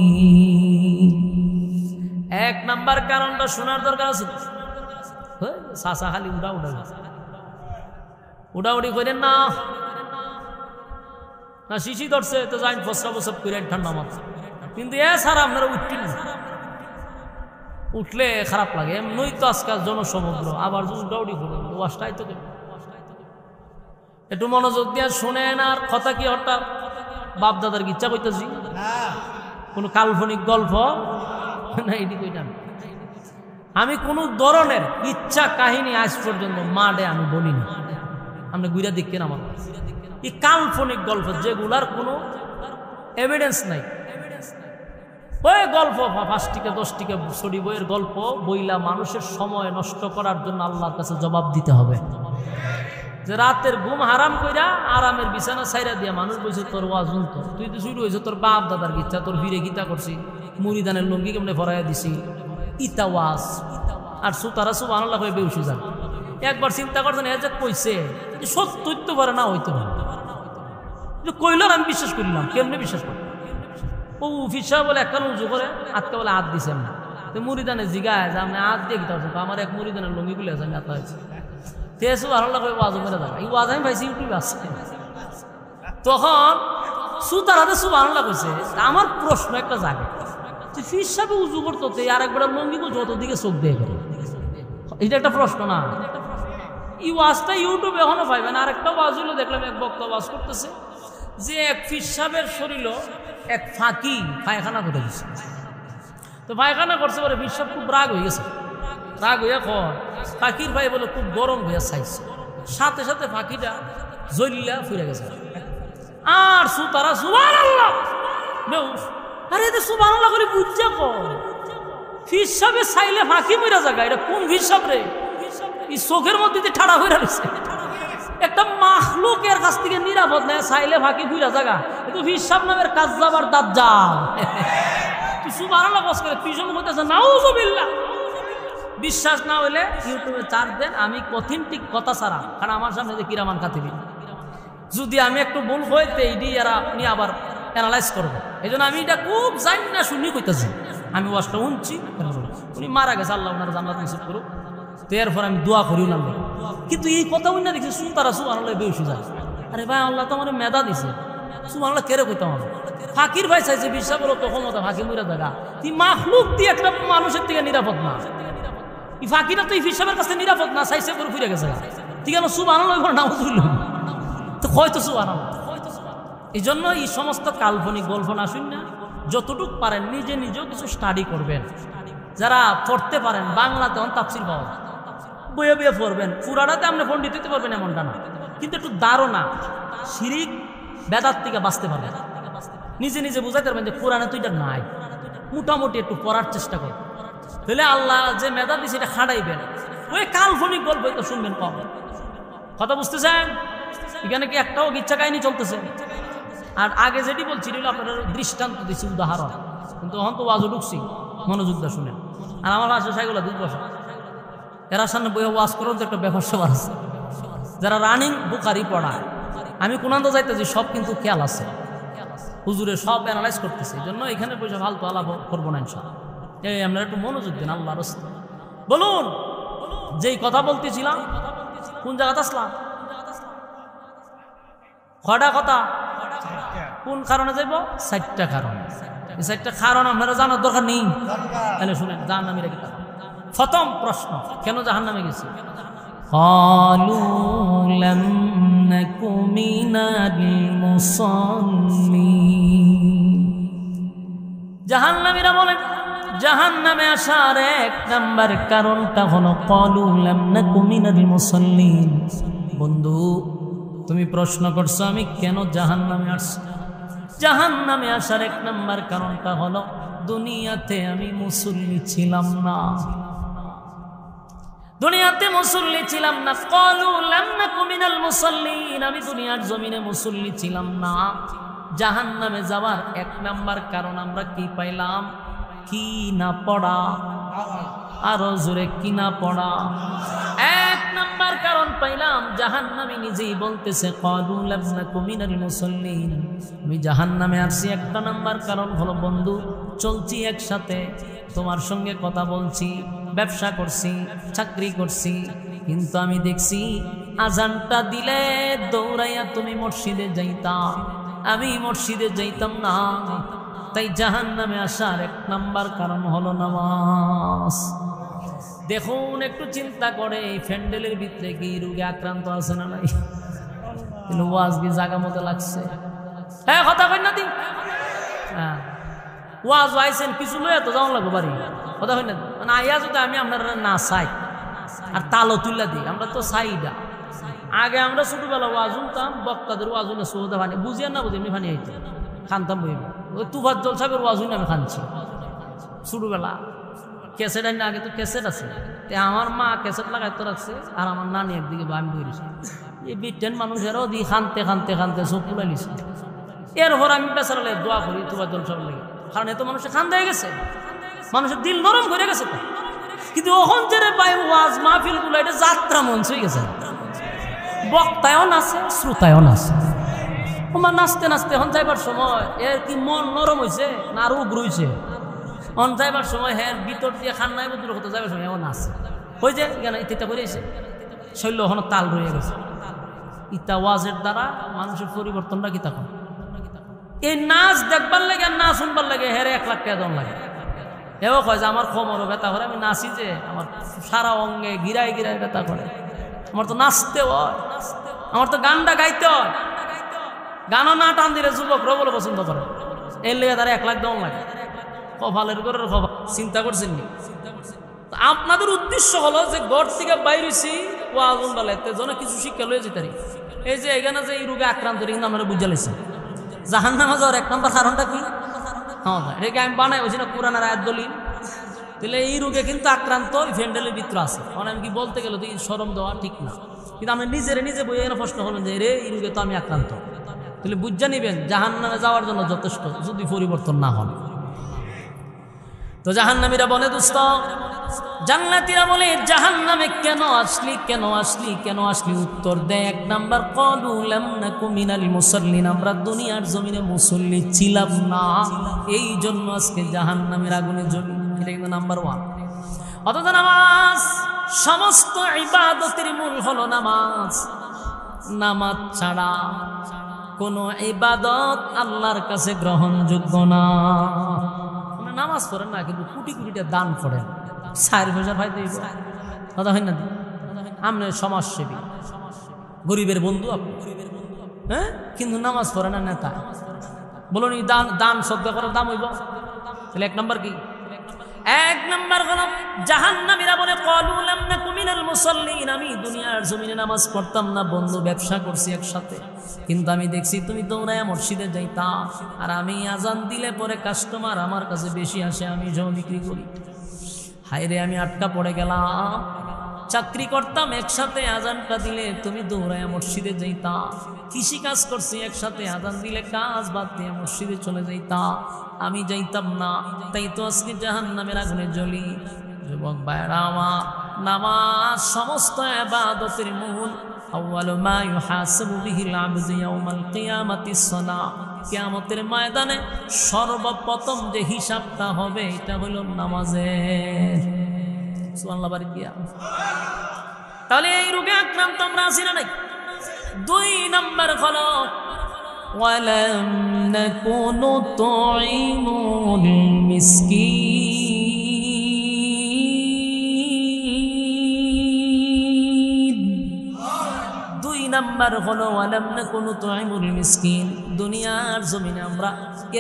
1 নাম্বার কারণটা শোনার দরকার আছে। সাসা খালি উড়া উড়া উড়াউড়ি করেন না, না শিশি ধরছে তো যাই ফসরা বসব করে ঠান্ডা মাথা, কিন্তু এ সারা আপনারা উঠতেন না, উঠলে খারাপ লাগে। এমনই তো আজকাল জনসমুদ্র, আবার উড়াউড়ি করবেন ওয়াশটাই তো একটু মনোযোগ দিয়ে শোনেন। আর কথা কি হঠাৎ বাপ দাদার ইচ্ছা করতেছি কোন কাল্পনিক গল্প না, এটি কইটা আমি কোন ধরনের ইচ্ছা কাহিনী আজ পর্যন্ত মাঠে আমি বলিনি। আপনি গুইরা দেখেন আমার এই কাল্পনিক গল্প যেগুলার কোনো এভিডেন্স নাই, ওই গল্প 5 টিকা 10 টিকা ছড়ি বইয়ের গল্প বইলা মানুষের সময় নষ্ট করার জন্য আল্লাহর কাছে জবাব দিতে হবে। যে রাতের ঘুম হারাম কইরা আরামের বিছানা ছাইরা দিয়া মানুষ বলছে তোর ওয়াজ শুনতো, তুই তো শুরু হয়েছে তোর বাপ দাদার ইচ্ছা, তোর ফিরে গীতা করছি, মুড়িদানের লুঙ্গি কেমনে ফরাইয়া দিছি, ইতা ওয়াজ। আর সুতারা সুবহানাল্লাহ কই বেউসি যান। একবার চিন্তা করছেন এ যে কইছে সত্য হইতে পারে না হইতে পারে, কইল আমি বিশ্বাস করলাম, কেমনে বিশ্বাস করলাম? ও ফিসা বলে একটা উজু করে আজকে বলে হাত দিছেন না, তো মুড়িদানে জিগায় যে আপনি হাত দিয়ে গীতা করছেন, আমার এক মুড়িদানের লুঙ্গি গুলো আছে হাত হয়েছে তখন সুতারাতে সুবহানাল্লাহ কইছে। আমার প্রশ্ন একটা জাগে, ফির সাহেব উজু করতো আর একবার লঙ্গি যত দিকে চোখ দিয়ে করে, এটা একটা প্রশ্ন না? এই ওয়াজটা ইউটিউবে এখনো পাইবেন। আর একটা ওয়াজ হলো দেখলাম এক বক্তা ওয়াজ করতেছে যে এক ফির সাহেবের শরীর এক ফাঁকি পায়খানা করে দিচ্ছে, তো পায়খানা করছে বলে ফির সাহেব খুব রাগ হয়ে গেছে, রাগ হইয়া কর ফাঁকির ভাই বলে খুব গরম হইয়া চাইছে, সাথে সাথে ফাঁকিটা জ্বলিয়া ফিরে গেছে। আর সুতারা সুবহানাল্লাহ বেউস, আরে এটা সুবহানাল্লাহ করে বুঝছা কর ফির সাহেবে চাইলে ফাঁকি মইরা জায়গা, এটা কোন ফির সাহেব রে? এই চোখের মধ্যে ঠাড়া হয়ে রয়েছে, একটা মাখলুকের কাছ থেকে নিরাপদ নেয়, চাইলে ফাঁকি ফিরা জায়গা, কিন্তু ফির সাহেব নামের কাজ্জাব আর দাজ্জাল। তুই সুবহানাল্লাহ কস করে পিছন করতেছে নাউযুবিল্লাহ। বিশ্বাস না হইলে ইউটিউবে চার্জ দেন, আমি অথেন্টিক কথা ছাড়া, কারণ আমার সামনে যে কিরামান কাতিবি, যদি আমি একটু ভুল হইতে এইটি এরা আপনি আবার অ্যানালাইজ করবো। এই জন্য আমি এটা খুব জানি না শুনি কইতেছি, আমি ওয়াজটা শুনছি। উনি মারা গেছে, আল্লাহ ওনার জান্নাত নসিব করুক, তো এরপর আমি দোয়া করি না। কিন্তু এই কথা উনি দেখছি সুতারা সুবহানাল্লাহ বেউসি যায়। আরে ভাই আল্লাহ তো আমার মেধা দিছে, সুবহানাল্লাহ কেড়ে কইতাম আমি ফাঁকির ভাই চাইছে বিশ্বাস করো তো ক্ষমতা ফাঁকি মুড়া জায়গা, তুই মাখলুক দিয়ে একটা মানুষের থেকে নিরাপদ না, এই ফাঁকিটা তো এই হিসাবের কাছে নিরাপদ না, চাইছে করে ফিরে গেছে, ঠিক আছে সুবহানাল্লাহ নাউযুবিল্লাহ, তো হয়তো সুবহানাল্লাহ। এই জন্য এই সমস্ত কাল্পনিক গল্প না শুন না, যতটুকু পারেন নিজে নিজেও কিছু স্টাডি করবেন। যারা পড়তে পারেন বাংলাতে তাফসীর পাওয়া বইয়ে বইয়ে পড়বেন, পুরাটাতে আপনি পণ্ডিত হইতে পারবেন এমনটা না, কিন্তু একটু ধারণা শিরিক বেদাত থেকে বাঁচতে পারবেন, নিজে নিজে বুঝাইতে পারবেন যে কোরআনে তো এটা নাই, মোটামুটি একটু পড়ার চেষ্টা করবেন, তাহলে আল্লাহ যে মেধা দিচ্ছে এটা খাটাইবেন। ওই কাল্পনিক গল্প তো শুনবেন কম, কথা বুঝতেছেন? এখানে কি একটাও ইচ্ছা কাহিনী চলতেছে? আর আগে যেটি বলছি আপনার দৃষ্টান্ত দিচ্ছি, উদাহরণ, কিন্তু এখন তো ওয়াজও ঢুকছি, মনোযোগ দিয়ে শুনেন। আর আমার বাসা সাইগুলো 2 বছর এরা সামনে বইয়ে ওয়াজ করার তো একটা ব্যাপার সবার আছে, যারা রানিং বুখারি পড়ায়, আমি কোনান্ত যাইতেছি সব কিন্তু খেয়াল আছে, হুজুরে সব অ্যানালাইজ করতেছে। এই জন্য এখানে বসে ফালতু আলাপ করবো না ইনশাআল্লাহ। এই আপনারা একটু মনোযোগ দেন আল্লাহর রাস্তা। বলুন যেই কথা বলতেছিলাম কোন জায়গাতে আসলাম? কয়টা কথা? কোন কারণে যাইব? 4টা কারণ। এই 4টা কারণ আপনারা জানার দরকার নেই, তাহলে শুনেন জাহান্নামীরা কি কারণ। প্রথম প্রশ্ন, কেন জাহান্নামে গেছে? ক্বালু লাম নাকু মিনাল মুসাল্লিন। জাহান্নামীরা বলেন জাহান্নামে আসার 1 নাম্বার কারণটা হলো ক্বালু লাম নাকু মিনাল মুসাল্লিন। বন্ধু তুমি প্রশ্ন করছো আমি কেন জাহান্নামে আসছি? জাহান্নামে আসার 1 নাম্বার কারণটা হলো দুনিয়াতে আমি মুসল্লি ছিলাম না, দুনিয়াতে মুসল্লি ছিলাম না। ক্বালু লাম নাকু মিনাল মুসাল্লিন, আমি দুনিয়ার জমিনে মুসল্লি ছিলাম না। জাহান্নামে যাওয়ার 1 নাম্বার কারণ আমরা কি পাইলাম? কি না পড়া, আরো জোরে কি না পড়া। 1 নাম্বার কারণ পাইলাম, জাহান্নামী নিজেই বলতেছে ক্বালু লাম নাকু মিনাল মুসাল্লিন, আমি জাহান্নামে আসছি 1 নাম্বার কারণ হলো বন্ধু চলছি একসাথে, তোমার সঙ্গে কথা বলছি, ব্যবসা করছি, চাকরি করছি, কিন্তু আমি দেখছি আজানটা দিলে দৌড়াইয়া তুমি মসজিদে যাইতা, আমি মসজিদে যাইতাম না। তাই জাহান্নামে আসার 1 নাম্বার কারণ হলো নামাজ। দেখুন, একটু চিন্তা করে এই প্যান্ডেলের ভিতরে কি রোগে আক্রান্ত আছে না নাই? ওয়াজ কি জায়গা মতো লাগছে? হ্যাঁ, কথা কই না দি। হ্যাঁ, ওয়াজ আইছেন কিছু লয়ে তো যাওয়া লাগবে বাড়ি, কথা কই না দি। মানে আইয়া যদি আমি আপনার না চাই আর তালো তুল্লা দিই, আমরা তো চাইডা। আগে আমরা ছোটবেলা ওয়াজ শুনতাম, বক্তাদের ওয়াজ শুনে সৌদা পানি বুঝিয়ে না বুঝি এমনি পানি আইতাম, খানতাম বইব। ওই তুফাত জলসাবের ওয়াজ শুনে আমি খানছি ছোটবেলা। ক্যাসেট আনি, আগে তো ক্যাসেট আছে, আমার মা ক্যাসেট লাগাই তো রাখছে, আর আমার নানি একদিকে আমি বইছি। এই বিটেন মানুষেরও দি খানতে খানতে খানতে চোখ পুরা নিছে। এরপর আমি বেচারালে দোয়া করি তুফাত জলসাবের লাগে, কারণ এত মানুষের খান হয়ে গেছে, মানুষের দিল নরম করে গেছে। কিন্তু ওখান যে পাই ওয়াজ মাহফিল গুলো এটা যাত্রা মঞ্চ হয়ে গেছে, বক্তায়ও নাচে শ্রোতায়ও নাচে। আমার নাচতে নাচতে হন যাইবার সময় এর কি মন নরম হয়েছে না আরো উগ্র হয়েছে? হন যাইবার সময় হ্যাঁ ভিতর দিয়ে খান নাই বুদ্ধ কথা যাইবার সময় এমন নাচে হয়ে যায় কেন ইত্যা করেছে, শৈল্য ওখানে তাল রয়ে গেছে। ইতা ওয়াজের দ্বারা মানুষের পরিবর্তনটা কি তখন? এই নাচ দেখবার লাগে আর নাচ শুনবার লাগে হেরে 1 লাখ টাকা দেওয়ার লাগে। এও কয় যে আমার কোমরও ব্যথা করে, আমি নাচি যে আমার সারা অঙ্গে গিরায় গিরায় ব্যথা করে। আমার তো নাচতে হয়, আমার তো গানটা গাইতে হয়। গানও না টান দিলে যুবকরা বলে পছন্দ করে, এর লেগে তারা 1 লাখ দেওয়া লাগে। কপালের করে চিন্তা করছেন নি? আপনাদের উদ্দেশ্য হলো যে ঘর থেকে বাইরেছি ওয়াজ বালাইতে যেন কিছু শিক্ষা লয়ে যেতে পারি। এই যে এখানে যে এই রোগে আক্রান্ত কিন্তু আমরা বুঝে লাইছি জাহান্নামে যাওয়ার 1 নম্বর কারণটা কি? হ্যাঁ, এটাকে আমি বানাই বলছি না কোরআনের আয়াত দলিল। তাহলে এই রোগে কিন্তু আক্রান্ত ফ্যান্ডেলের ভিতরে আছে। মানে আমি কি বলতে গেলে তো এই শরম দেওয়া ঠিক না, কিন্তু আমি নিজে বই এখানে প্রশ্ন করবেন যে রে এই রোগে তো আমি আক্রান্ত, তাহলে বুঝা নিবেন জাহান্নামে যাওয়ার জন্য যথেষ্ট, যদি পরিবর্তন না হন। তো জাহান্নামীরা বলে দোস্ত, জান্নাতীরা বলে জাহান্নামে কেন আসলি কেন আসলি কেন আসলি? উত্তর দেয় 1 নাম্বার ক্বালু লাম নাকু মিনাল মুসাল্লিন, আমরা দুনিয়ার জমিনে মুসল্লি ছিলাম না, এই জন্য আজকে জাহান্নামের আগুনে জ্বলি। এটা কিন্তু নাম্বার 1। অথচ নামাজ, সমস্ত ইবাদতের মূল হলো নামাজ। নামাজ ছাড়া কোনো ইবাদত আল্লাহর কাছে গ্রহণযোগ্য না। নামাজ পড়েন না কিন্তু কোটি কোটিটা দান করেন, 4 পয়সা ভাই দেব, কথা হয় না? আপনি সমাজসেবী, গরিবের বন্ধু আপনি, হ্যাঁ, কিন্তু নামাজ পড়ে না নেতা। বলুন এই দান সদ্গা করার দাম হইব? তাহলে 1 নম্বর কি? 1 নম্বর হলো জাহান্নামীরা বলে ক্বালু লাম নাকু মিনাল মুসাল্লিন, আমি দুনিয়ার জমিনে নামাজ পড়তাম না, বন্ধু ব্যবসা করছি একসাথে, কিন্তু আমি দেখছি তুমি দৌড়ায় মসজিদে যাইতা, আর আমি আজান দিলে পরে কাস্টমার আমার কাছে বেশি আসে, আমি জমি বিক্রি করি। হায় রে, আমি আটকা পড়ে গেলাম। চাকরি করতাম একসাথে, আজানটা দিলে তুমি দৌড়ায় মসজিদে যাইতা। কৃষি কাজ করছি একসাথে, আজান দিলে কাজ বাদ দিয়ে মসজিদে চলে যাইতা, আমি যাইতাম না, তাই তো আজকে জাহান্নামের আগুনে জ্বলি। যুবক ভাইরা আমার, নামাজ সমস্ত ইবাদতের মূল। আউয়ালু মা ইউহাসাবু বিহিল আবদু ইয়াউমাল কিয়ামাতিস সালাহ, কিয়ামতের ময়দানে সর্বপ্রথম যে হিসাবটা হবে এটা হলো নামাজের। সুবহানাল্লাহ, বাড়ি গিয়া। তাহলে এই রোগে আক্রান্ত আমরা আছি না নাই? 2 নম্বর হলো ওয়ালাম নাকুনু তুইমুল মিসকিন। 2 নম্বর হলো ওয়ালাম নাকুনু তুইমুল মিসকিন, দুনিয়ার জমিনে আমরা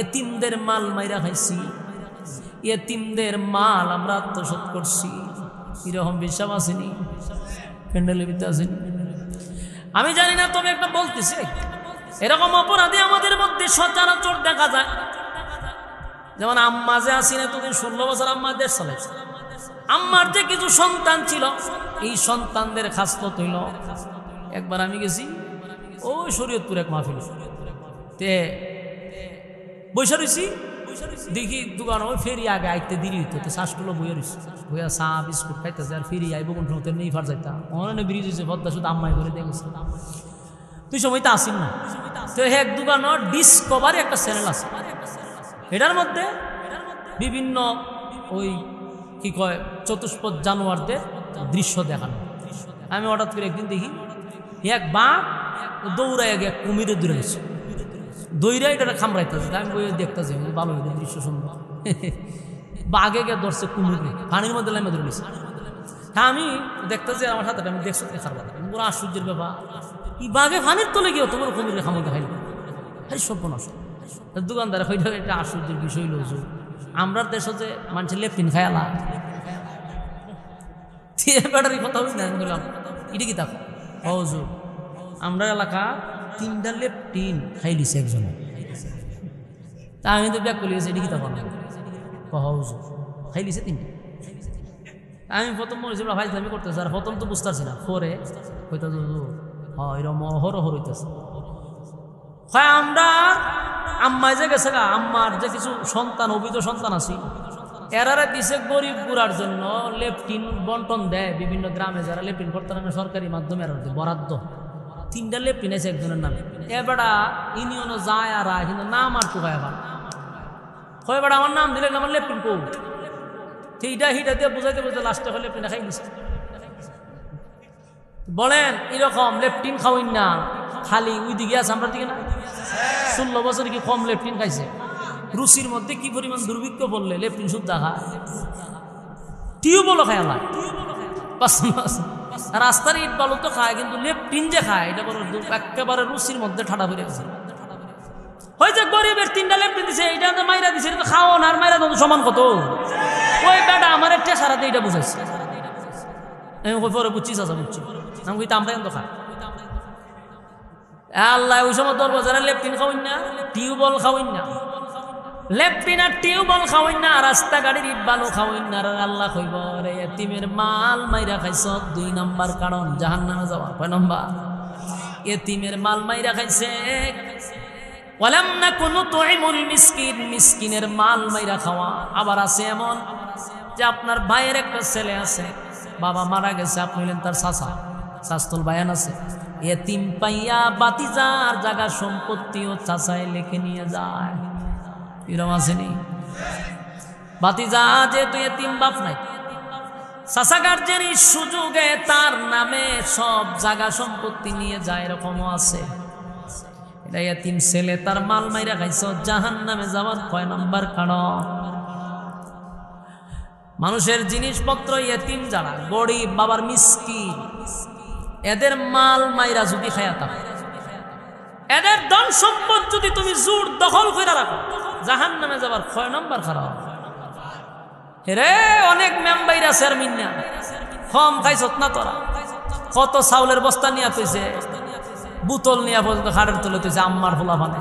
ইতিমদের মাল মাইরা খাইছি, ইতিমদের মাল আমরা আত্মসাৎ করছি। এরকম বিশ্বাস আসেনি? প্যান্ডেলের ভিতরে আসেনি? আমি জানি না, তবে একটা বলতেছি, এরকম অপরাধী আমাদের মধ্যে সচরাচর দেখা যায়। যেমন আম্মা যে আসিনা, তোদের 16 বছর আম্মা দেশ চালাইছে, আম্মার যে কিছু সন্তান ছিল, এই সন্তানদের খাসলত হইল। একবার আমি গেছি ওই শরীয়তপুর এক মাহফিল, তে বৈশা রয়েছি, দেখি দোকান ওই ফেরি আগে আইতে দেরি হইতো, তো শ্বাসগুলো বইয়া রয়েছে, বইয়া চা বিস্কুট খাইতেছে, আর ফেরি আইব কোন সময় নেই ফার যাইতা, অনেক ব্রিজ হয়েছে পদ্মা, শুধু আম্মাই করে দেখেছে। তুই সময় তো আসিন না, তো এক দোকান ডিসকভারি একটা চ্যানেল আছে, এটার মধ্যে বিভিন্ন ওই কি কয় চতুষ্পদ জানোয়ারদের দৃশ্য দেখানো। আমি হঠাৎ করে একদিন দেখি এক বাঘ দৌড়ায় এক কুমিরে দূরে গেছে, দৌড়াই এটা খামড়াইতেছে। আমি বই দেখতেছি ভালো দৃশ্য সুন্দর। বাঘে গিয়ে ধরছে কুমিরে, পানির মধ্যে লাইমে ধরে নিছে। হ্যাঁ আমি দেখতেছি আমার সাথে, আমি দেখছি দেখার কথা, পুরো আশ্চর্যের ব্যাপার। এই বাঘে পানির তলে গিয়েও তোমার কুমিরে খামড় দেখাইল, এই সর্বনাশ। দোকানদার হইল এটা আশ্চর্যের বিষয় হইল। আমরা দেশে যে মানুষের লেপটিন খায়ালা ব্যাটারি কথা হই না, আমি বললাম এটা কি থাকো হজুর আমরা এলাকা 3টা লেপটিন খাই দিছে একজনে। তা আমি তো ব্যাক করে এটা কি থাকো হজুর খাই দিছে 3টা। আমি প্রথম মনে হয়েছিল ভাই আমি করতেছি, আর প্রথম তো বুঝতে পারছি না, পরে হইতে এরকম অহরহ হইতেছে। হয় আমরা আম্মায় যে গেছে গা, আম্মার যে কিছু সন্তান অভিজ্ঞ সন্তান আছে এরারা দিছে গরিব গুড়ার জন্য লেপটিন বন্টন দেয় বিভিন্ন গ্রামে, যারা লেপটিন করতে না সরকারি মাধ্যমে এরা বরাদ্দ। 3টা লেপটিন আছে একজনের নামে। এবারা ইউনিয়নও যায় আর কিন্তু নাম আর টুকায় আবার হয় বেড়া আমার নাম দিলে আমার লেপটিন কৌ সেইটা হিটা দিয়ে বুঝাইতে বুঝতে লাস্টে হলে লেপটিন খাই দিচ্ছে। বলেন এরকম লেপটিন খাওয়াই না, খালি ওই দিকে আছে আমরা দিকে না। 16 বছর কি কম লেপটিন খাইছে? রুচির মধ্যে কি পরিমাণ দুর্ভিক্ষ বললে লেপটিন শুদ্ধ খায়, টিউবওয়েলও খায় না, রাস্তার ইট বালু তো খায়, কিন্তু লেপটিন যে খায় এটা একেবারে রুচির মধ্যে ঠাডা পড়ে গেছে। হয়েছে গরিবের 3টা লেপটিন দিছে, এইটা মাইরা দিছে, এটা খাওয়া না আর মাইরা তো সমান কত। ওই বেটা আমার একটা সারাতে এটা বুঝাইছে, আমি পরে বুঝছিস আচ্ছা বুঝছি, আমি কইতে আমরা কিন্তু খাই আল্লাহ। ওই সময় 10 বছরের লেপটিন খাওয়াই না, টিউবওয়েল খাওয়াই না, লেপটিন আর টিউবওয়েল খাওয়াই না, রাস্তা গাড়ির ইট বালু খাওয়াই না। আল্লাহ কইব রে এতিমের মাল মাইরা খাইছ 2 নাম্বার কারণ জাহান্নামে যাওয়া। কয় নাম্বার? এতিমের মাল মাইরা খাইছে। ওয়ালাম নাকুনু তুইমুল মিসকিন, মিসকিনের মাল মাইরা খাওয়া। আবার আছে এমন যে আপনার ভাইয়ের একটা ছেলে আছে, বাবা মারা গেছে, আপনি হলেন তার চাচা, শাস্তল বায়ান আছে, এতিম পাইয়া বাতিজার জায়গা সম্পত্তিও চাচায় লেখে নিয়ে যায়। এরকম আসেনি? বাতিজা যেহেতু এতিম, বাপ নাই, চাচা গার্জেনের সুযোগে তার নামে সব জায়গা সম্পত্তি নিয়ে যায়, এরকমও আছে। এটা এতিম ছেলে, তার মাল মাইরা খাইছ, জাহান্নামে যাওয়ার 6 নাম্বার কারণ। মানুষের জিনিসপত্র এতিম যারা গরিব বাবার মিসকিন, এদের মাল মাইরা যদি খায়া থাকে, এদের ধন সম্পদ যদি তুমি জোর দখল করে রাখো, জাহান্নামে যাবার 6 নাম্বার খারাপ। রে অনেক মেম্বাইরা চেয়ারম্যান না কম খাইছত না তোরা, কত চাউলের বস্তা নিয়ে তুইছে, বোতল নিয়ে পর্যন্ত খাড়ের তলে তুইছে, আম্মার ফোলা ফানে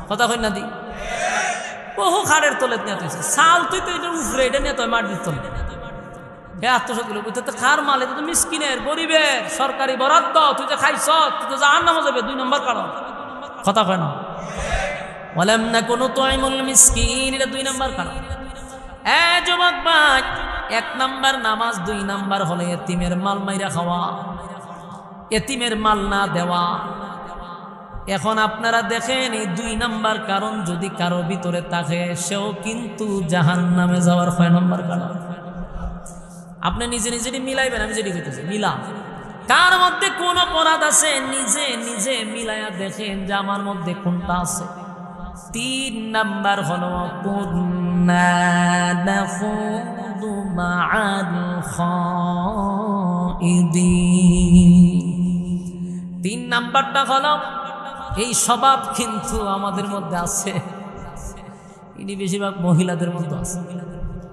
কথা কই না দি, বহু খাড়ের তলে নিয়ে তুইছে চাল, তুই তো এটার উপরে এটা নিয়ে তুই মাটির তলে। হে আত্মসগুলো বুঝতে তো খার মাল, এটা তো মিসকিনের গরিবের সরকারি বরাদ্দ, তুই তো খাইছ, তুই তো জাহান্নামে যাবে 2 নম্বর কারণ। কথা কয় না? ওয়ালাম নাকুনু তুইমুল মিসকিন, এটা 2 নম্বর কারণ। যুবক ভাই, 1 নাম্বার নামাজ, 2 নাম্বার হলে এতিমের মাল মাইরা খাওয়া, এতিমের মাল না দেওয়া। এখন আপনারা দেখেন এই 2 নাম্বার কারণ যদি কারো ভিতরে থাকে, সেও কিন্তু জাহান্নামে যাওয়ার 6 নাম্বার কারণ। আপনি নিজে নিজে মিলাইবেন, আমি যেটি কইতেছি মিলা, কার মধ্যে কোন অপরাধ আছে নিজে নিজে মিলাইয়া দেখেন যে আমার মধ্যে কোনটা আছে। 3 নাম্বার হলো কুন্না নাখুদু মাআল খাইদিন। 3 নাম্বারটা হলো এই স্বভাব কিন্তু আমাদের মধ্যে আছে, ইনি বেশিরভাগ মহিলাদের মধ্যে আছে।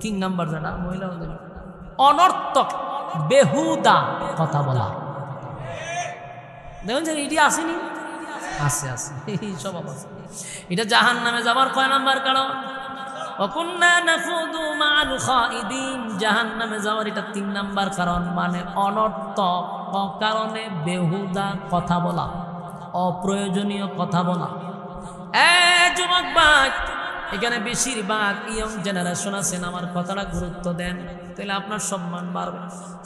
3 নাম্বার যেটা মহিলাদের, অনর্থক বেহুদা কথা বলা। দেখুন যে এটি আসেনি, আছে আছে, এই স্বভাব আছে। এটা জাহান্নামে যাবার 6 নাম্বার কারণ। ওয়াকুন্না নাখুদু মাআল খাইদিন, জাহান্নামে যাওয়ার এটা 3 নাম্বার কারণ, মানে অনর্থক অকারণে বেহুদা কথা বলা, অপ্রয়োজনীয় কথা বলা। যুবক ভাই, এখানে বেশিরভাগ ইয়ং জেনারেশন আছেন, আমার কথাটা গুরুত্ব দেন, তাহলে আপনার সম্মান বাড়বে।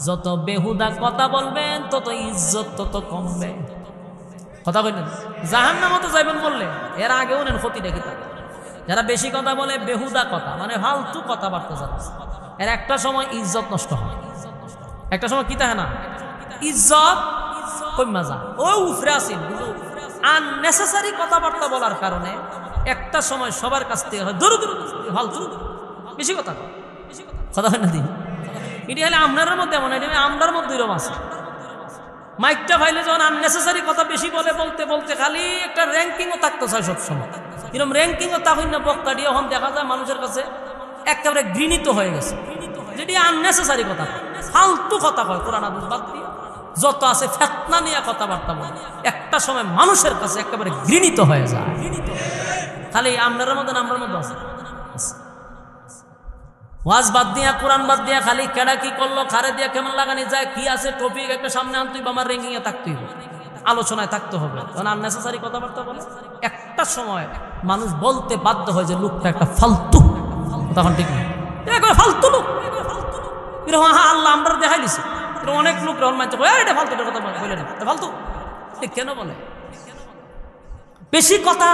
যত বেহুদা কথা বলবেন তত ইজ্জত তত কমবে। কথা বললেন জাহান্নামে তো যাইবেন বললে, এর আগেও নেন ক্ষতিটা কি? যারা বেশি কথা বলে, বেহুদা কথা মানে ফালতু কথাবার্তা যারা, এর একটা সময় ইজ্জত নষ্ট হয়, একটা সময় কি থাকে না, ইজ্জত কইমা যায়, ওই উফরে আসেন। কিন্তু আননেসেসারি কথাবার্তা বলার কারণে একটা সময় সবার কাছ থেকে হয় দূর দূর ফালতু বেশি কথা কথা হয় না দিন। এটি হলে আপনার মধ্যে এমন হয়, আমরার মধ্যে এরকম আছে। মাইকটা ফাইলে যখন আননেসেসারি কথা বেশি বলে বলতে বলতে খালি একটা র্যাঙ্কিংও থাকতে চায় সবসময়। এরকম র্যাঙ্কিংও তখন না বক্তাটি এখন দেখা যায় মানুষের কাছে একেবারে ঘৃণিত হয়ে গেছে, যেটি আননেসেসারি কথা, ফালতু কথা কয়। কোরআন হাদিস বাদ দিয়ে যত আছে ফিতনা নিয়ে কথাবার্তা বলে, একটা সময় মানুষের কাছে একেবারে ঘৃণিত হয়ে যায়। খালি আপনার মধ্যে নাম্বার মধ্যে আছে। ওয়াজ বাদ দিয়া কোরআন বাদ দিয়া খালি কেডা কি করলো, খারে দিয়া কেমন লাগানি যায়, কি আছে টপিক একটা সামনে আনতেই আমার র্যাঙ্কিং এ থাকতেই হবে, আলোচনায় থাকতে হবে। কারণ আননেসেসারি কথাবার্তা বলে একটা সময় মানুষ বলতে বাধ্য হয় যে লোকটা একটা ফালতু। তখন ঠিক না, ফালতু লোক এরকম। আল্লাহ আমরা দেখাই দিছে অনেক লোক রহন মানছে এটা ফালতু কথা বলে না, ফালতু কেন বলে? বেশি কথা,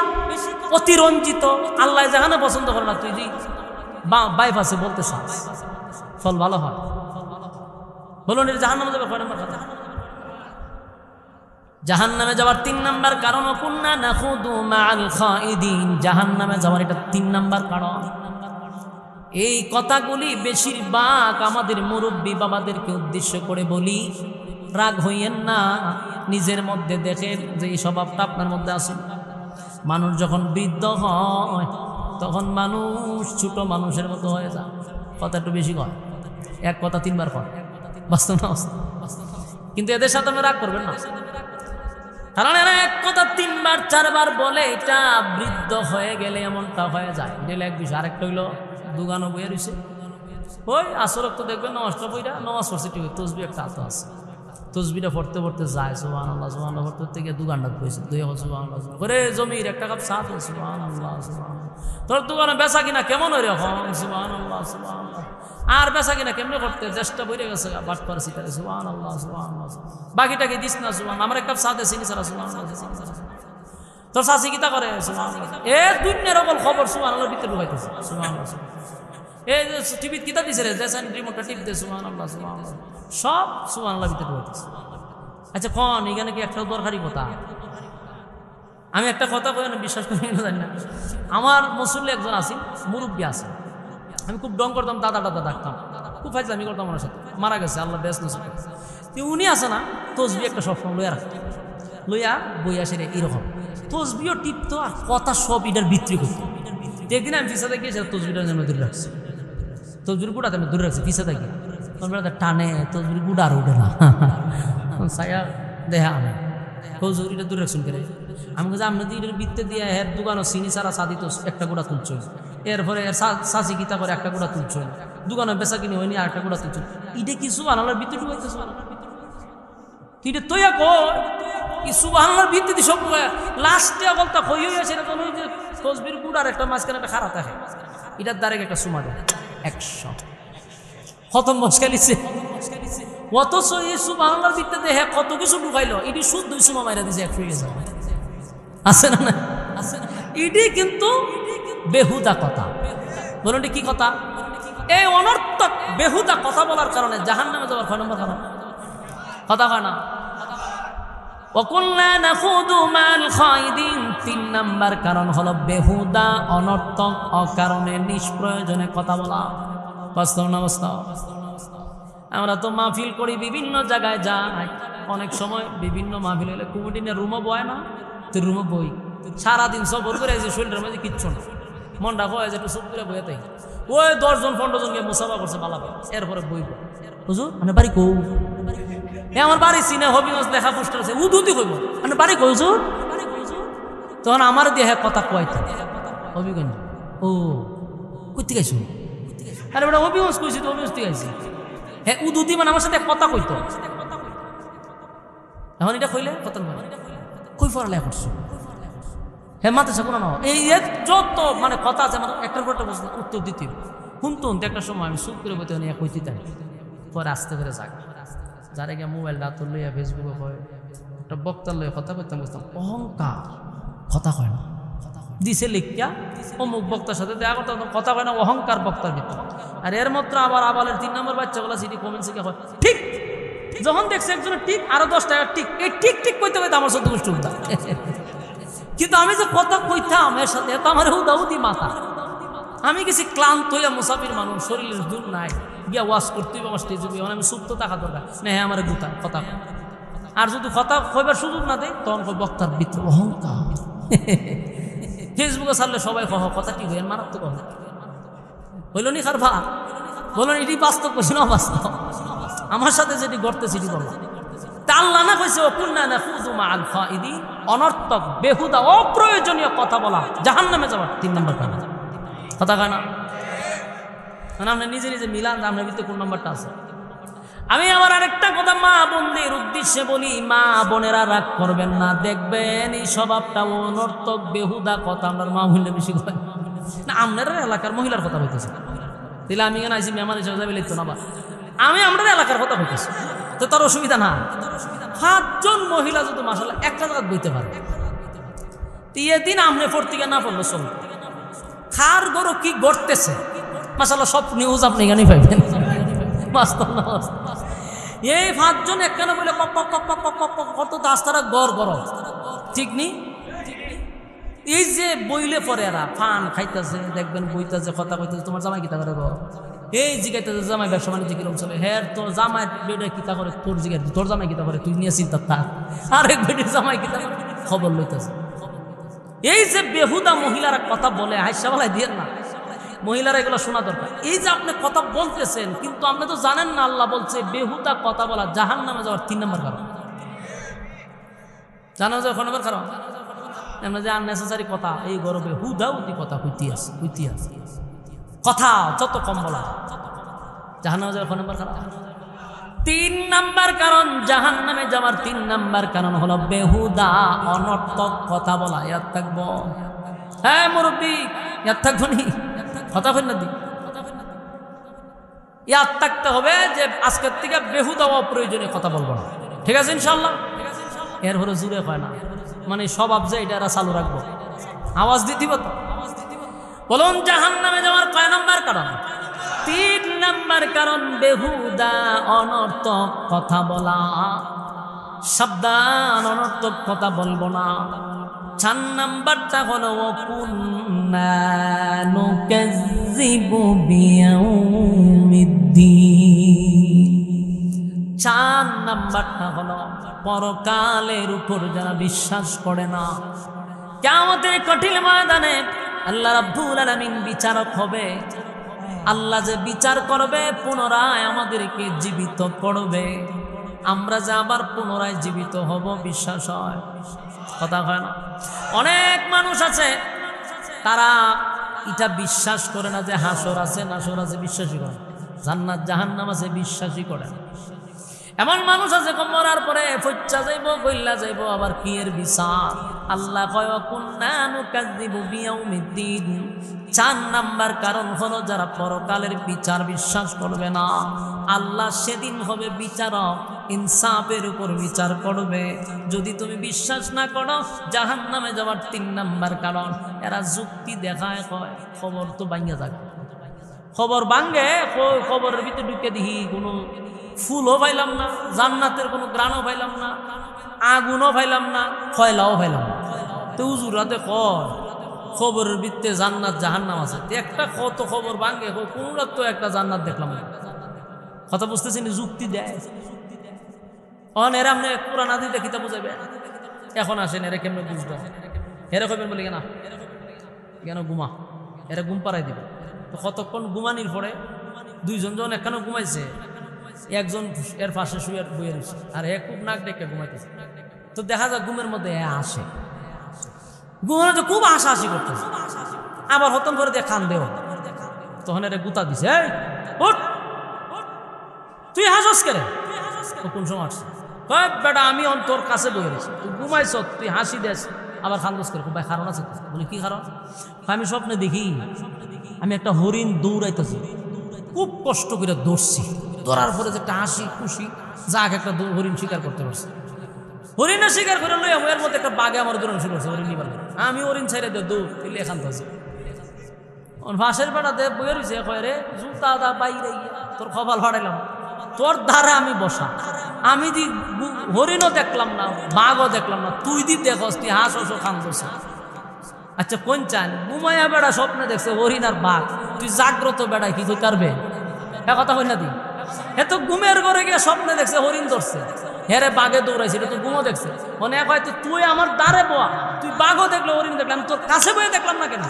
অতিরঞ্জিত, আল্লাহ যেখানে পছন্দ করে না। তুই যে বাইপাসে বলতে চাস ফল ভালো হয়, বলুন এটা জাহান্নামে যাবে কয় নম্বর কথা? জাহান্নামে যাওয়ার 3 নম্বর কারণ, কুন্না নাখুদু মাআল খাইদিন। জাহান্নামে যাওয়ার এটা 3 নম্বর কারণ। এই কথাগুলি বেশিরভাগ আমাদের মুরব্বী বাবাদেরকে উদ্দেশ্য করে বলি, রাগ হইয়েন না। নিজের মধ্যে দেখেন যে এই স্বভাবটা আপনার মধ্যে আছে। মানুষ যখন বৃদ্ধ হয় তখন মানুষ ছোট মানুষের মতো হয়ে যায়, কথা একটু বেশি কয়, এক কথা 3 বার কয়, বাস্তব না? কিন্তু এদের সাথে আপনি রাগ করবেন না, কারণ এরা এক কথা 3 বার 4 বার বলে, এটা বৃদ্ধ হয়ে গেলে এমনটা হয়ে যায়। এটা এক বিষয়। আরেকটা হইল দুগানো বইয়ে রয়েছে, ওই আসরক তো দেখবেন নষ্ট বইটা নমাজ পড়ছে, ঠিক তসবি একটা হাতে আছে, তসবিটা পড়তে পড়তে যায় সুবহানাল্লাহ সুবহানাল্লাহ পড়তে পড়তে গিয়ে 2 ঘন্টা বইছে, 2 সুবহানাল্লাহ করে জমির একটা কাপ চা তো সুবহানাল্লাহ সুবহানাল্লাহ। তোর দোকানে বেচা কিনা কেমন হইরে এখন সুবহানাল্লাহ সুবহানাল্লাহ। আর বেচা কিনা কেমনে করতে চেষ্টা বইরে গেছে বাট পারছি তারে সুবহানাল্লাহ সুবহানাল্লাহ। বাকিটাকে দিস না সুবহান, আমার একটা চা দে চিনি সারা সুবহানাল্লাহ সুবহানাল্লাহ। তোর চাচি কিতা করে সুবহানাল্লাহ, এ দুনিয়ার সকল খবর সুবহানাল্লাহর ভিতরে ঢুকাইতেছে সুবহানাল্লাহ। এই যে টিভিতে কিতা দিছে রে, যেছেন রিমোটটা টিপ দে সুবহানাল্লাহ সুবহানাল্লাহ, সব সুবহানাল্লাহ ভিতরে ঢুকাইতেছে। আচ্ছা কোন এখানে কি একটা দরকারি কথা? আমি একটা কথা কই না, বিশ্বাস করি না জানি না। আমার মুসল্লি একজন আছেন, মুরব্বী আছেন, আমি খুব ডং করতাম, দাদা দাদা ডাকতাম, খুব ফাইজলামি করতাম ওনার সাথে। মারা গেছে, আল্লাহ বেশ নসিব করেছে। উনি আছে না তসবি একটা সবসময় লইয়া রাখত, লইয়া বই আসে এরকম তসবিও টিপতো আর কথা সব এটার বিক্রি করতো। একদিন আমি পিছাতে গিয়ে সেটা তসবিটার জন্য দূরে রাখছি, তসবির গুড়াতে আমি দূরে রাখছি পিছাতে গিয়ে। টানে তসবির গুড়া আর উঠে না, সায়া দেহা আমি তসবিটা দূরে রাখছুন করে। আমি বলছি আপনি এটার বৃত্তে দিয়ে এর দোকানও চিনি সারা সাদি তো একটা গুঁড়া তুলছ, এরপরে এর চাষি গীতা করে একটা গুঁড়া তুলছ, দোকানে বেচা কিনি হয়নি আর একটা গুঁড়া তুলছ। এটা কিছু আনালার বৃত্তি ঢুকাইতেছ, এটা তৈয়া কর কিছু আনালার ভিত্তি সব লাস্টে বলতা কই হয়েছে এরকম ওই যে তসবির গুড় আর একটা মাঝখানে একটা খারাপ থাকে, এটার দ্বারা একটা সুমা দেয় 100 খতম মস্কালিছে। অথচ এই সুবহানাল্লাহর ভিত্তিতে হ্যাঁ কত কিছু ঢুকাইলো, এটি শুদ্ধ সুমা মাইরা দিছে 100 আছে না? আছে না? এটি কিন্তু বেহুদা কথা। বলুন কি কথা? এই অনর্থক বেহুদা কথা বলার কারণে জাহান্নামে যাওয়ার 6 নম্বর কারণ কথা হয় না। ওয়াকুল্লা নাখুদু মাল খাইদিন, 3 নম্বর কারণ হলো বেহুদা অনর্থক অকারণে নিষ্প্রয়োজনে কথা বলা। বাস্তব না বাস্তব? আমরা তো মাহফিল করি, বিভিন্ন জায়গায় যাই, অনেক সময় বিভিন্ন মাহফিল হলে কমিটিনের রুমও বয় না, তুই রুমও বই সারাদিন সফর করে যে শরীরের মধ্যে কিচ্ছু না, মনটা হয় যে একটু চুপ করে বইয়ে তাই ওই 10 জন 15 জনকে মুসাফা করছে বালা, এরপরে বইব হুজুর মানে বাড়ি কৌ, আমার বাড়ি চিনে হবিগঞ্জ লেখা পোস্টার আছে, উদুতি কইব মানে বাড়ি কই হুজুর, তখন আমার দিয়ে হ্যাঁ কথা কয়তো হবিগঞ্জ। ও কইতে গাইছো? আরে বেটা হবিগঞ্জ কইছি তো, হবিগঞ্জ থেকে আইছি। হ্যাঁ উদুতি মানে আমার সাথে কথা কইতো, এখন এটা কইলে কথা কই পড়ালেখা করছো, হ্যাঁ মাথা কোনো না এই যত মানে কথা আছে আমার একটার পর একটা উত্তর দিতে শুনতো। একটা সময় আমি চুপ করে বইতে নিয়ে কইতে তাই, পরে আস্তে করে যাক যারা গিয়ে মোবাইল ডাক্তার লইয়া ফেসবুকে হয় একটা বক্তার লইয়া কথা কইতাম, বুঝতাম অহংকার কথা কয় না, দিছে লিখিয়া অমুক বক্তার সাথে দেখা করতে কথা কয় না, অহংকার বক্তার ভিতরে। আর এর মাত্র আবার আবালের 3 নম্বর বাচ্চাগুলা সিটি কমেন্ট শিখে হয় ঠিক যখন দেখছে একজনের টিক আরো 10 টাকা টিক, এই টিক টিক কইতে কইতে আমার 14 গোষ্ঠী উঠা। কিন্তু আমি যে কথা কইতাম এর সাথে এত আমার হুদাহুদি মাথা। আমি গেছি ক্লান্ত হইয়া, মুসাফির মানুষ, শরীরের জোর নাই, গিয়া ওয়াশ করতেই আমার স্টেজে গিয়ে আমি সুপ্ত থাকা দরকার না। হ্যাঁ আমার গুতা কথা কয়। আর যদি কথা কইবার সুযোগ না দেয় তখন বক্তার ভিতরে অহংকার। ফেসবুকে ছাড়লে সবাই কহ কথা কি হইয়া মারাত্মক হইল নি খার ভা বলুন এটি বাস্তব করছি না অবাস্তব? আমার সাথে যেটি ঘটতেছে এটি বললাম। তা আল্লাহ না কইছে ওকুন্না নাখুযু মাআল খাইদিন, অনর্থক বেহুদা অপ্রয়োজনীয় কথা বলা জাহান্নামে যাওয়ার 3 নম্বর কারণ। কথা কয় না? মানে আপনি নিজে নিজে মিলান আপনার ভিতরে কোন নম্বরটা আছে। আমি আবার আরেকটা কথা মা বোনদের উদ্দেশ্যে বলি, মা বোনেরা রাগ করবেন না, দেখবেন এই স্বভাবটা অনর্থক বেহুদা কথা আপনার মা মহিলা বেশি করে না। আপনার এলাকার মহিলার কথা বলতেছে, তাহলে আমি কেন আইসি মেহমান হিসেবে যাবে লিখতো না। বা আমি আমাদের এলাকার কথা বলতেছি, তো তার অসুবিধা না। 5 জন মহিলা যদি মাশাআল্লাহ একটা জায়গা বইতে পারে, দিন আপনি পড়তে না পড়লো চলবে। খার গরু কি ঘটতেছে মাশাআল্লাহ সব নিউজ আপনি এখানেই পাইবেন। বাস্তব না এই 5 জন একখানে বলে কত রাস্তাটা গড় গরম, ঠিক নি? এই যে বইলে পরে এরা ফান খাইতেছে, দেখবেন বইতেছে, কথা কইতেছে, তোমার জামাই কিতা করে গো? এই জিগাইতেছে জামাই ব্যবসা বাণিজ্য কিরকম চলে? হ্যাঁ তোর জামাই বেডে কিতা করে, তোর জিগাই তোর জামাই কিতা করে, তুই নিয়ে চিন্তা থাক। আরেক বেডের জামাই কিতা করে খবর লইতেছে। এই যে বেহুদা মহিলারা কথা বলে, হাইসা বলাই দিয়ে না, মহিলারা এগুলো শোনা দরকার। এই যে আপনি কথা বলতেছেন কিন্তু আপনি তো জানেন না আল্লাহ বলছে বেহুদা কথা বলা জাহান্নামে যাওয়ার 3 নম্বর কারণ। জানা যায় 1 নম্বর কারণ আমরা যে আননেসেসারি কথা, এই গরবে হুদাহুদি কথা হইতে আছে। কথা যত কম বলা জাহান্নামে যাওয়ার 1 নম্বর কারণ। 3 নম্বর কারণ জাহান্নামে যাওয়ার 3 নম্বর কারণ হলো বেহুদা অনর্থক কথা বলা। ইয়াদ থাকবো, হ্যাঁ মুরব্বী ইয়াদ থাকবো নি, কথা বল না দি, ইয়াদ থাকতে হবে যে আজকের থেকে বেহুদা অপ্রয়োজনীয় কথা বলবো না। ঠিক আছে ইনশাল্লাহ? এর হলো জুড়ে হয় না, মানে স্বভাব যে এটা চালু রাখবো। আওয়াজ দিতে তো বলুন জাহান্নামে যাওয়ার কয় নম্বর কারণ? 3 নম্বর কারণ বেহুদা অনর্থক কথা বলা। সাবধান, অনর্থক কথা বলবো না। 4 নম্বরটা হলো ওয়াকুন্না নুকাজ্জিবু বিয়াউমিদ্দিন। 4 নম্বরটা হলো পরকালের উপর যারা বিশ্বাস করে না। কিয়ামতের কঠিন ময়দানে আল্লাহ রাব্বুল আলামিন বিচারক হবে। আল্লাহ যে বিচার করবে, পুনরায় আমাদেরকে জীবিত করবে, আমরা যে আবার পুনরায় জীবিত হব বিশ্বাস হয়? কথা হয় না? অনেক মানুষ আছে তারা এটা বিশ্বাস করে না যে হাসর আছে নাসর আছে, বিশ্বাসই করে, জান্নাত জাহান্নাম আছে বিশ্বাসই করে। এমন মানুষ আছে মরার পরে ফচ্চা যাইব, কইলা যাইব, আবার কি এর বিচার? আল্লাহ কয় কুন্না নুকাজ্জিবু বিয়াউমিদ্দিন। 4 নাম্বার কারণ হলো যারা পরকালের বিচার বিশ্বাস করবে না, আল্লাহ সেদিন হবে বিচারক, ইনসাফের উপর বিচার করবে। যদি তুমি বিশ্বাস না করো, জাহান্নামে যাওয়ার 3 নাম্বার কারণ এরা যুক্তি দেখায়, কয় খবর তো ভাঙ্গা যাবে। খবর ভাঙ্গে, খবরের ভিতরে ঢুকে দিহি কোনো ফুলও পাইলাম না, জান্নাতের কোনো গ্রানও পাইলাম না, আগুনও পাইলাম না, কয়লাও পাইলাম না। তো হুজুরাতে কয় খবরের ভিত্তে জান্নাত জাহান্নাম আছে, একটা কত খবর ভাঙ্গে, কোনটা তো একটা জান্নাত দেখলাম না। কথা বুঝতেছি না? যুক্তি দেয়। এরা আপনি কোরআন হাদিসে কিতাব বুঝাইবে। এখন আসেন এরা কেমনে বুঝবে? এরা কইবেন বলে কেনা কেন ঘুমা, এরা ঘুম পাড়াই দিবে। তো কতক্ষণ ঘুমানির পরে 2 জন যখন একখানে ঘুমাইছে, একজন এর পাশে শুয়ে বইয়ে রয়েছে, আর এ খুব নাক ডেকে ঘুমাইতেছে। তো দেখা যায় ঘুমের মধ্যে আসে, ঘুমের মধ্যে খুব হাসাহাসি করতেছে, আবার হতন করে দিয়ে খান দেও। তখন এরা গুতা দিছে, এই উঠ, তুই হাসস কেন? কোন সময় আসছে? বেটা আমি তোর কাছে বইয়ে রয়েছি, তুই ঘুমাইছ, তুই হাসি দেস, আবার খান্দোস করে। ভাই কারণ আছে? বলি কি কারণ? আমি স্বপ্নে দেখি আমি একটা হরিণ দৌড়াইতেছি, খুব কষ্ট করে দৌড়ছি, দৌড়ার পরে যে একটা হাসি খুশি, যাক একটা হরিণ শিকার করতে পারছি। হরিণের শিকার করে লই এর মধ্যে একটা বাঘে আমার দৌড়ানো শুরু করছে, হরিণ নিবার। আমি হরিণ ছেড়ে দে দৌড় এলে এখান থেকে ভাসের বেড়াতে বইয়ে রয়েছে, কয় রে জুতা দা বাইরে তোর কপাল ফাড়াইলাম, তোর দ্বারা আমি বসা। আমি দি হরিণও দেখলাম না, বাঘও দেখলাম না, তুই দি দেখস, তুই হাঁস হস খান্দস। আচ্ছা কোন চান? ঘুমাইয়া বেড়া স্বপ্নে দেখছে হরিণ আর বাঘ, তুই জাগ্রত বেড়া কি তুই কারবে? এ কথা হই না দি? এ তো ঘুমের ঘরে গিয়ে স্বপ্নে দেখছে হরিণ ধরছে, হেরে বাঘে দৌড়াইছে, এটা তো ঘুমো দেখছে। মনে এক হয়তো তুই আমার দ্বারে বয়া, তুই বাঘও দেখলো হরিণ দেখলাম, তোর কাছে বয়ে দেখলাম না কেন?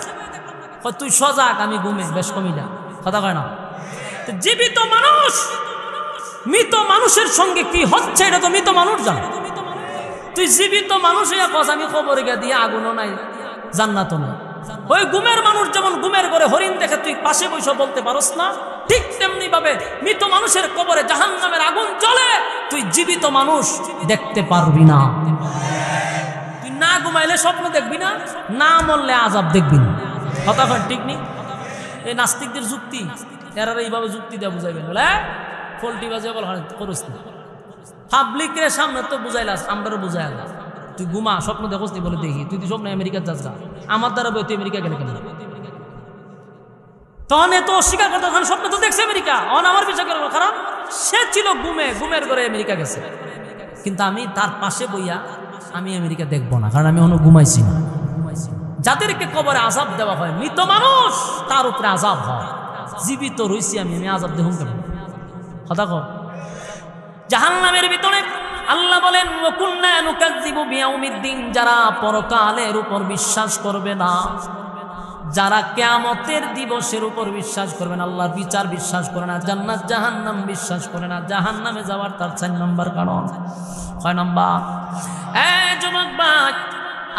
তুই সজাগ, আমি ঘুমে বেশ কমি যা, কথা কয় না? জীবিত মানুষ মৃত মানুষের সঙ্গে কি হচ্ছে এটা তো মৃত মানুষ জানে। তুই জীবিত মানুষ হইয়া কস আমি খবরে গিয়ে দিয়ে আগুনও নাই জান্নাতও নাই। ওই ঘুমের মানুষ যেমন ঘুমের ঘরে হরিণ দেখে তুই পাশে বসে বলতে পারস না, ঠিক তেমনি ভাবে মৃত মানুষের কবরে জাহান্নামের আগুন জ্বলে, তুই জীবিত মানুষ দেখতে পারবি না। তুই না ঘুমাইলে স্বপ্ন দেখবি না, না মরলে আযাব দেখবি না। কথা কন ঠিক নেই? এই নাস্তিকদের যুক্তি, এরা এইভাবে যুক্তি দেওয়া বুঝাইবেন বলে ফল্টি বাজে বল করিস না। পাবলিকের সামনে তো বুঝাইলাস, আমরাও বুঝাইলা। তুই ঘুমা, স্বপ্ন দেখোস নি বলে দেখি, তুই স্বপ্ন আমেরিকা যাস না, আমার দ্বারা বই তুই আমেরিকা গেলে কেন? তখন এত অস্বীকার করতে, স্বপ্ন তো দেখছে আমেরিকা, অন আমার বিষয় করে, কারণ সে ছিল ঘুমের ঘরে আমেরিকা গেছে। কিন্তু আমি তার পাশে বইয়া আমি আমেরিকা দেখবো না, কারণ আমি অনেক ঘুমাইছি না। যাদেরকে কবরে আযাব দেওয়া হয়, মৃত মানুষ, তার উপরে আযাব হয়। জীবিত রইছি আমি আযাব দেখুন কেন? কথা কও। জাহান্নামের ভিতরে আল্লাহ বলেন ওয়াকুন্না নুকাযযিবু বিয়াউমিদ্দিন, যারা পরকালের উপর বিশ্বাস করবে না, যারা কিয়ামতের দিবসের উপর বিশ্বাস করবে না, আল্লাহর বিচার বিশ্বাস করে না, জান্নাত জাহান্নাম বিশ্বাস করে না, জাহান্নামে যাওয়ার তার 4 নম্বর কারণ। কয় নম্বর? যুবক ভাই,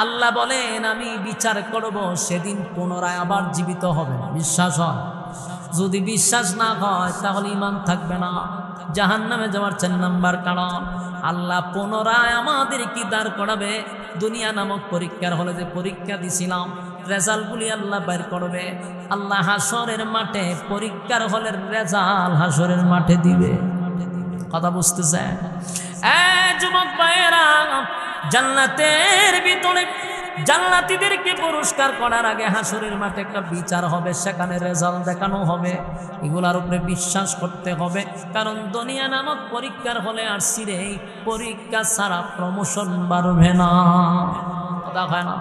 আল্লাহ বলেন আমি বিচার করব, সেদিন পুনরায় আবার জীবিত হবে। বিশ্বাস হয়? যদি বিশ্বাস না হয় তাহলে ঈমান থাকবে না। জাহান্নামে যাওয়ার 4 নম্বর কারণ, আল্লাহ পুনরায় আমাদের কি দাঁড় করাবে? দুনিয়া নামক পরীক্ষার হলে যে পরীক্ষা দিছিলাম, রেজাল্টগুলি আল্লাহ বের করবে। আল্লাহ হাসরের মাঠে পরীক্ষার হলের রেজাল্ট হাসরের মাঠে দিবে। কথা বুঝতেছে? যুবক ভাইয়েরা, জান্নাতের ভিতরে জান্নাতীদেরকে পুরস্কার করার আগে হাসরের মাঠে একটা বিচার হবে, সেখানে রেজাল্ট দেখানো হবে। এগুলার উপরে বিশ্বাস করতে হবে, কারণ দুনিয়া নামক পরীক্ষার হলে আর সিরে পরীক্ষা ছাড়া প্রমোশন বাড়বে না। কথা হয় না?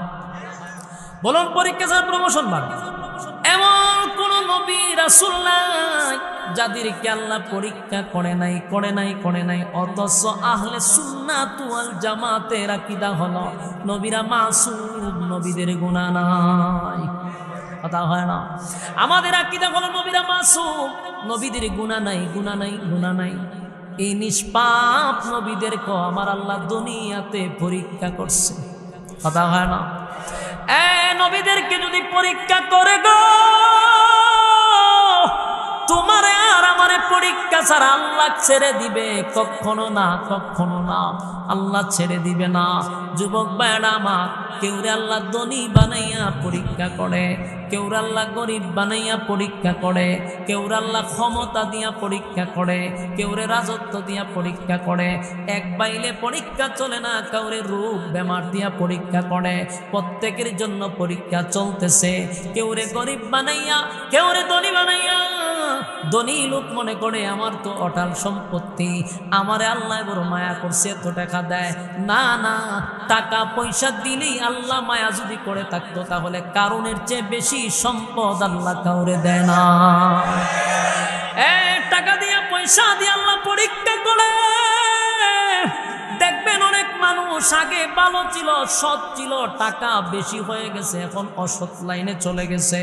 বলুন, পরীক্ষা ছাড়া প্রমোশন বাড়বে? এমন কোন নবী রাসূল নাই যাদেরকে আল্লাহ পরীক্ষা করে নাই। অথচ আহলে সুন্নাত ওয়াল জামাতের আকীদা হলো নবীরা মাসুম, নবীদের গুনাহ নাই। কথা হয় না? আমাদের আকীদা হলো নবীরা মাসুম, নবীদের গুনাহ নাই। এই নিষ্পাপ নবীদেরকে আমার আল্লাহ দুনিয়াতে পরীক্ষা করছে। কথা হয় না? নবীদেরকে যদি পরীক্ষা করে গো, তোমারে আর আমারে পরীক্ষা ছাড়া আল্লাহ ছেড়ে দিবে? কখনো না। আল্লাহ ছেড়ে দিবে না। যুবক ভাইরা আমার, কেউরে আল্লাহ ধনী বানাইয়া পরীক্ষা করে, কেউরে আল্লাহ গরিব বানাইয়া পরীক্ষা করে, কেউরে আল্লাহ ক্ষমতা দিয়া পরীক্ষা করে, কেউরে রাজত্ব দিয়া পরীক্ষা করে। এক বাইলে পরীক্ষা চলে না, কাউরে রোগ বেমার দিয়া পরীক্ষা করে। প্রত্যেকের জন্য পরীক্ষা চলতেছে। কেউরে গরিব বানাইয়া, কেউরে ধনী বানাইয়া। ধনী লোক মনে করে আমার তো অটাল সম্পত্তি, আমারে আল্লাহ বড় মায়া করছে, এত টাকা দেয়। না, টাকা পয়সা দিলেই আল্লাহ মায়া যদি করে থাকতো, তাহলে কারণের চেয়ে বেশি সম্পদ আল্লাহ কাউরে দেয় না। টাকা দিয়ে পয়সা দিয়ে আল্লাহ পরীক্ষা করে। দেখবেন অনেক মানুষ আগে ভালো ছিল, সৎ ছিল, টাকা বেশি হয়ে গেছে, এখন অসৎ লাইনে চলে গেছে।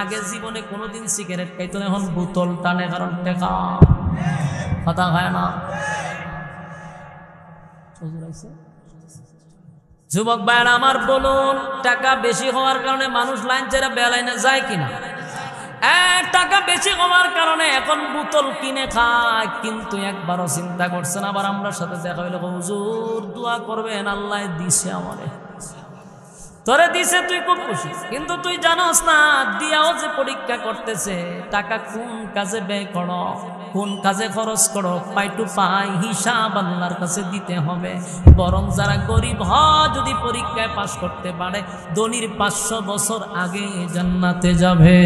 আগে জীবনে কোনোদিন সিগারেট খাইতো, এখন বোতল টানে, কারণ টাকা। কথা হয় না? যুবক ভাইরা আমার, বলুন, টাকা বেশি হওয়ার কারণে মানুষ লাইন ছেড়ে বেলাইনে যায় কিনা? টাকা বেশি হওয়ার কারণে এখন বোতল কিনে খায়, কিন্তু একবারও চিন্তা করছেন। আবার আমরা সাথে দেখা হইলে, হুজুর দোয়া করবেন, আল্লাহ দিছে আমারে। তোরে দিছে, তুই খুব খুশি, কিন্তু তুই জানোস না দিয়াও যে পরীক্ষা করতেছে। টাকা কোন কাজে ব্যয় করো, কোন কাজে খরচ করো, পাই টু পাই হিসাব আল্লাহর কাছে দিতে হবে। বরং যারা গরিব হয়, যদি পরীক্ষায় পাশ করতে পারে, ধনীর 500 বছর আগে জান্নাতে যাবে।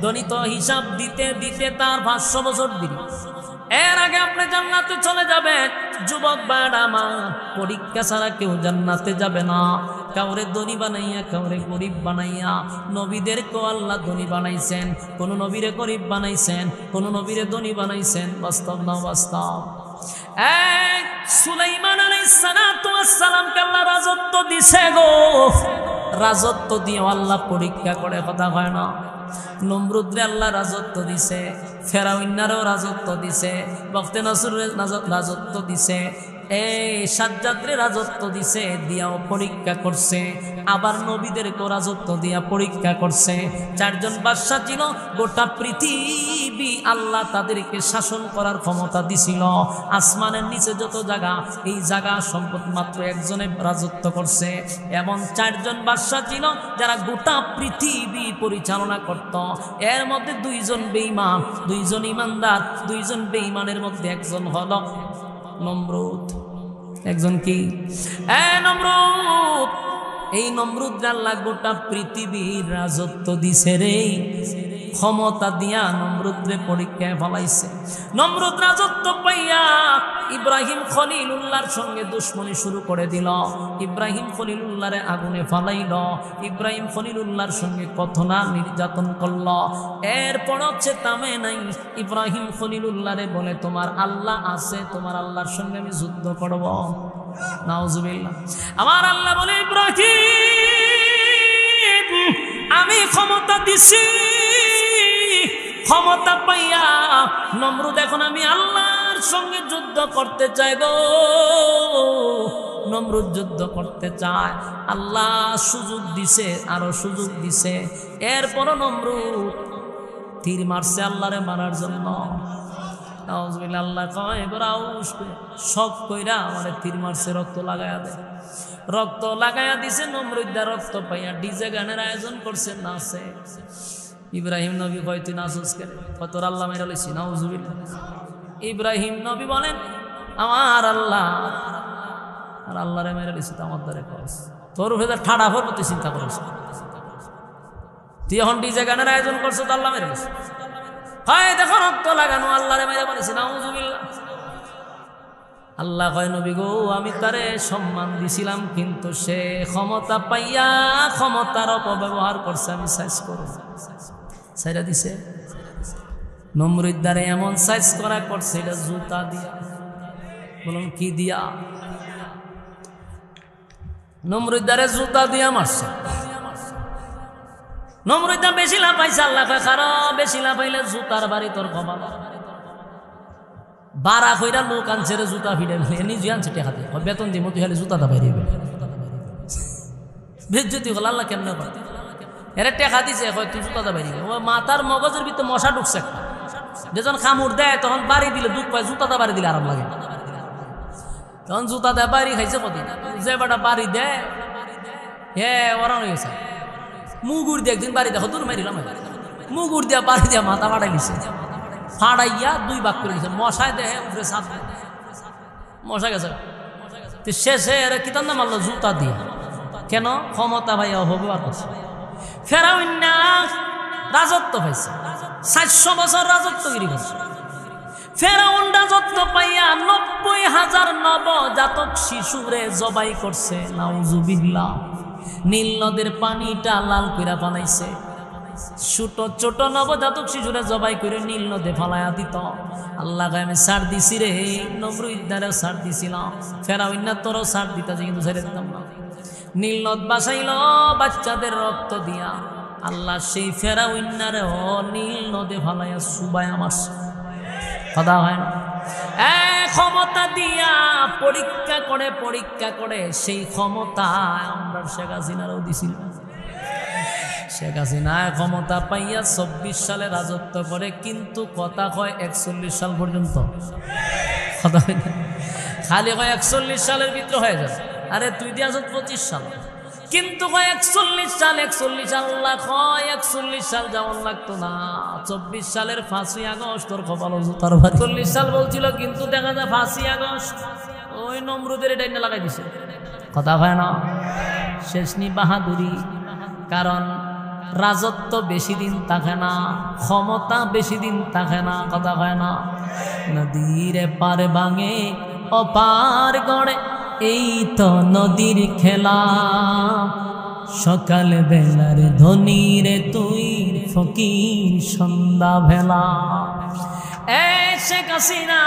ধনী তো হিসাব দিতে দিতে তার 500 বছর দিল। এর আগে আপনি জান্নাতে চলে যাবেন। যুবক ভাইরা আমার, পরীক্ষা ছাড়া কেউ জান্নাতে যাবে না। কাউরে ধনী বানাইয়া, কাউরে গরিব বানাইয়া। নবীদেরকেও আল্লাহ ধনী বানাইছেন, কোন নবীরে গরিব বানাইছেন, কোন নবীরে ধনী বানাইছেন। বাস্তব না বাস্তব? সুলাইমান আলাইহিস সালাতু ওয়াস সালামকে আল্লাহ রাজত্ব দিছে গো। রাজত্ব দিয়ে আল্লাহ পরীক্ষা করে, কথা হয় না? নমরুদরে আল্লাহ রাজত্ব দিছে, ফেরাউন্নারও রাজত্ব দিছে, বখতে নসরের রাজত্ব দিছে, এই সাজ্জাদরে রাজত্ব দিছে, দিয়াও পরীক্ষা করছে। আবার নবীদেরকেও রাজত্ব দিয়া পরীক্ষা করছে। চারজন বাদশা ছিল, গোটা পৃথিবী আল্লাহ তাদেরকে শাসন করার ক্ষমতা দিছিল। আসমানের নিচে যত জায়গা, এই জায়গা সম্পদ মাত্র একজনে রাজত্ব করছে। এমন চারজন বাদশা ছিল যারা গোটা পৃথিবী পরিচালনা করত। এর মধ্যে দুইজন বেঈমান, দুইজন ইমানদার, দুইজন বেঈমানের মধ্যে একজন হলো নমরুদ। একজন কি? নমরুদ। এই নমরুদ আল্লাহ গোটা পৃথিবীর রাজত্ব দিছে রে। ক্ষমতা দিয়া নমরুদরে পরীক্ষায় ফলাইছে। নমরুদ রাজত্ব পাইয়া ইব্রাহিম খলিলুল্লাহর সঙ্গে দুশ্মনী শুরু করে দিল। ইব্রাহিম খলিলুল্লাহরে আগুনে ফালাইল। ইব্রাহিম খলিলুল্লাহর সঙ্গে কত না নির্যাতন করল। এরপর হচ্ছে তামে নাই। ইব্রাহিম খলিলুল্লাহরে বলে, তোমার আল্লাহ আছে, তোমার আল্লাহর সঙ্গে আমি যুদ্ধ করব। নাউজুবিল্লাহ। আমার আল্লাহ বলে, ইব্রাহিম আমি ক্ষমতা দিছি, ক্ষমতা পাইয়া নমরুদ এখন আমি আল্লাহর সঙ্গে যুদ্ধ করতে চাই গো। নমরুদ যুদ্ধ করতে চায়, আল্লাহ সুযোগ দিছে, আরো সুযোগ দিছে। এরপরও নমরুদ তীর মারছে আল্লাহরে মারার জন্য। আল্লাহ কয়, এবার শখ কইরা আমার তীর মারছে, রক্ত লাগাইয়া দেয়। রক্ত লাগাইয়া দিছে। নমরুদ রক্ত পাইয়া ডিজে গানের আয়োজন করছে, নাচে। ইব্রাহিম নবী কয়, তুই নাচস কেন? কত আল্লাহ মেরা লইছি। নাউজুবিল্লাহ। ইব্রাহিম নবী বলেন, আমার আল্লাহ আর আল্লাহরে মেরে লইছি, তো আমার দ্বারে খরচ তোর ভেতর ঠাডা ভরবো, তুই চিন্তা করিস। তুই এখন ডিজে গানের আয়োজন করছো, তো আল্লাহ মেরে লইছি। হয় দেখো রক্ত লাগানো, আল্লাহরে মেরে বলেছি। নাউজুবিল্লাহ। আল্লাহ কয়, নবী গো আমি তারে সম্মান দিছিলাম, কিন্তু সে ক্ষমতা পাইয়া ক্ষমতার অপব্যবহার করছে, আমি সাইজ করব। সাইরা দিছে। নমরুদ দ্বারে এমন সাইজ করা করছে, এটা জুতা দিয়া। বলুন কি দিয়া? নমরুদ দ্বারে জুতা দিয়া মারছে। নমরুদ দা বেশি লাফাইছে। আল্লাহ কয়, খারাপ বেশি লাফাইলে জুতার বাড়ি তোর কপাল। বারা কইরা লোক আনছে রে জুতা ফিডে, নিজে আনছে টেকাতে, বেতন দিব তুই খালি জুতাটা বাইরে বেজ্জতি হল। আল্লাহ কেমনে করে? এরা টেকা দিছে, হয় তুই জুতাটা বাইরে। ও মাথার মগজের ভিতরে মশা ঢুকছে একটা। যখন খামুর দেয় তখন বাড়ি দিলে দুঃখ পায়, জুতাটা বাড়ি দিলে আরাম লাগে। তখন জুতা দেয় বাড়ি খাইছে কদিন, যে বেটা বাড়ি দেয় হ্যাঁ ওরা হয়েছে। মুগুর দিয়ে একদিন বাড়ি দেখো, দূর মারিলাম, মুগুর দিয়া বাড়ি দিয়া মাথা ফাটাই দিছে। ফাড়াইয়া দুই ভাগ করে দিছে। মশায় দেহে উপরে সাপ, মশা গেছে। শেষে এরা কি তার নাম মারলো? জুতা দিয়ে। কেন? ক্ষমতা ভাইয়া অপব্যবহার করছে। ফেরাউন রাজত্ব পাইছে, 400 বছর রাজত্বগিরি করছে। ফেরাউন রাজত্ব পাইয়া 90,000 নবজাতক শিশুরে জবাই করছে। নাউজুবিল্লাহ। নীল নদের পানিটা লাল কইরা বানাইছে। ছোট ছোট নবজাতক শিশুরা জবাই করে নীল নদে ফালাইয়া দিত। আল্লাহ আমি ছাড় দিছি রে। নমরুদ্দারেও ছাড় দিছিলাম, ফেরাউন তোরও ছাড় দিতাছে, কিন্তু ছেড়ে দিতাম না। নীল নদ বাসাইল বাচ্চাদের রক্ত দিয়া। আল্লাহ সেই ফেরাউন্নারে নীল নদে ফালাইয়া সুবাইয়া মারছে। কথা হয় না? ক্ষমতা দিয়া পরীক্ষা করে সেই ক্ষমতা আমরা শেখ হাসিনারও দিছিল। শেখ হাসিনা ক্ষমতা পাইয়া 24 সালে রাজত্ব করে, কিন্তু কথা কয় 41 সাল পর্যন্ত। কথা হয় না? খালি কয় 41 সালের ভিতরে হয়ে যাবে। আরে তুই দিয়ে আস 25 সাল, কিন্তু কয় 41 সাল। আল্লাহ কয় 41 সাল যেমন লাগতো না। 24 সালের 5ই আগস্ট তোর কপাল জুতার ভারী। 40 সাল বলছিল, কিন্তু দেখা যায় 5ই আগস্ট ওই নমরুদের ডাইনা লাগাই দিছে। কথা হয় না? শেষনি বাহাদুরি। কারণ রাজত্ব বেশি দিন থাকে না, ক্ষমতা বেশি দিন থাকে না। কথা হয় না? নদীর পার ভাঙে অপার গড়ে, এই তো নদীর খেলা। সকাল বেলার ধনী রে তুই, ফকির সন্ধ্যা ভেলা। শেখ হাসিনা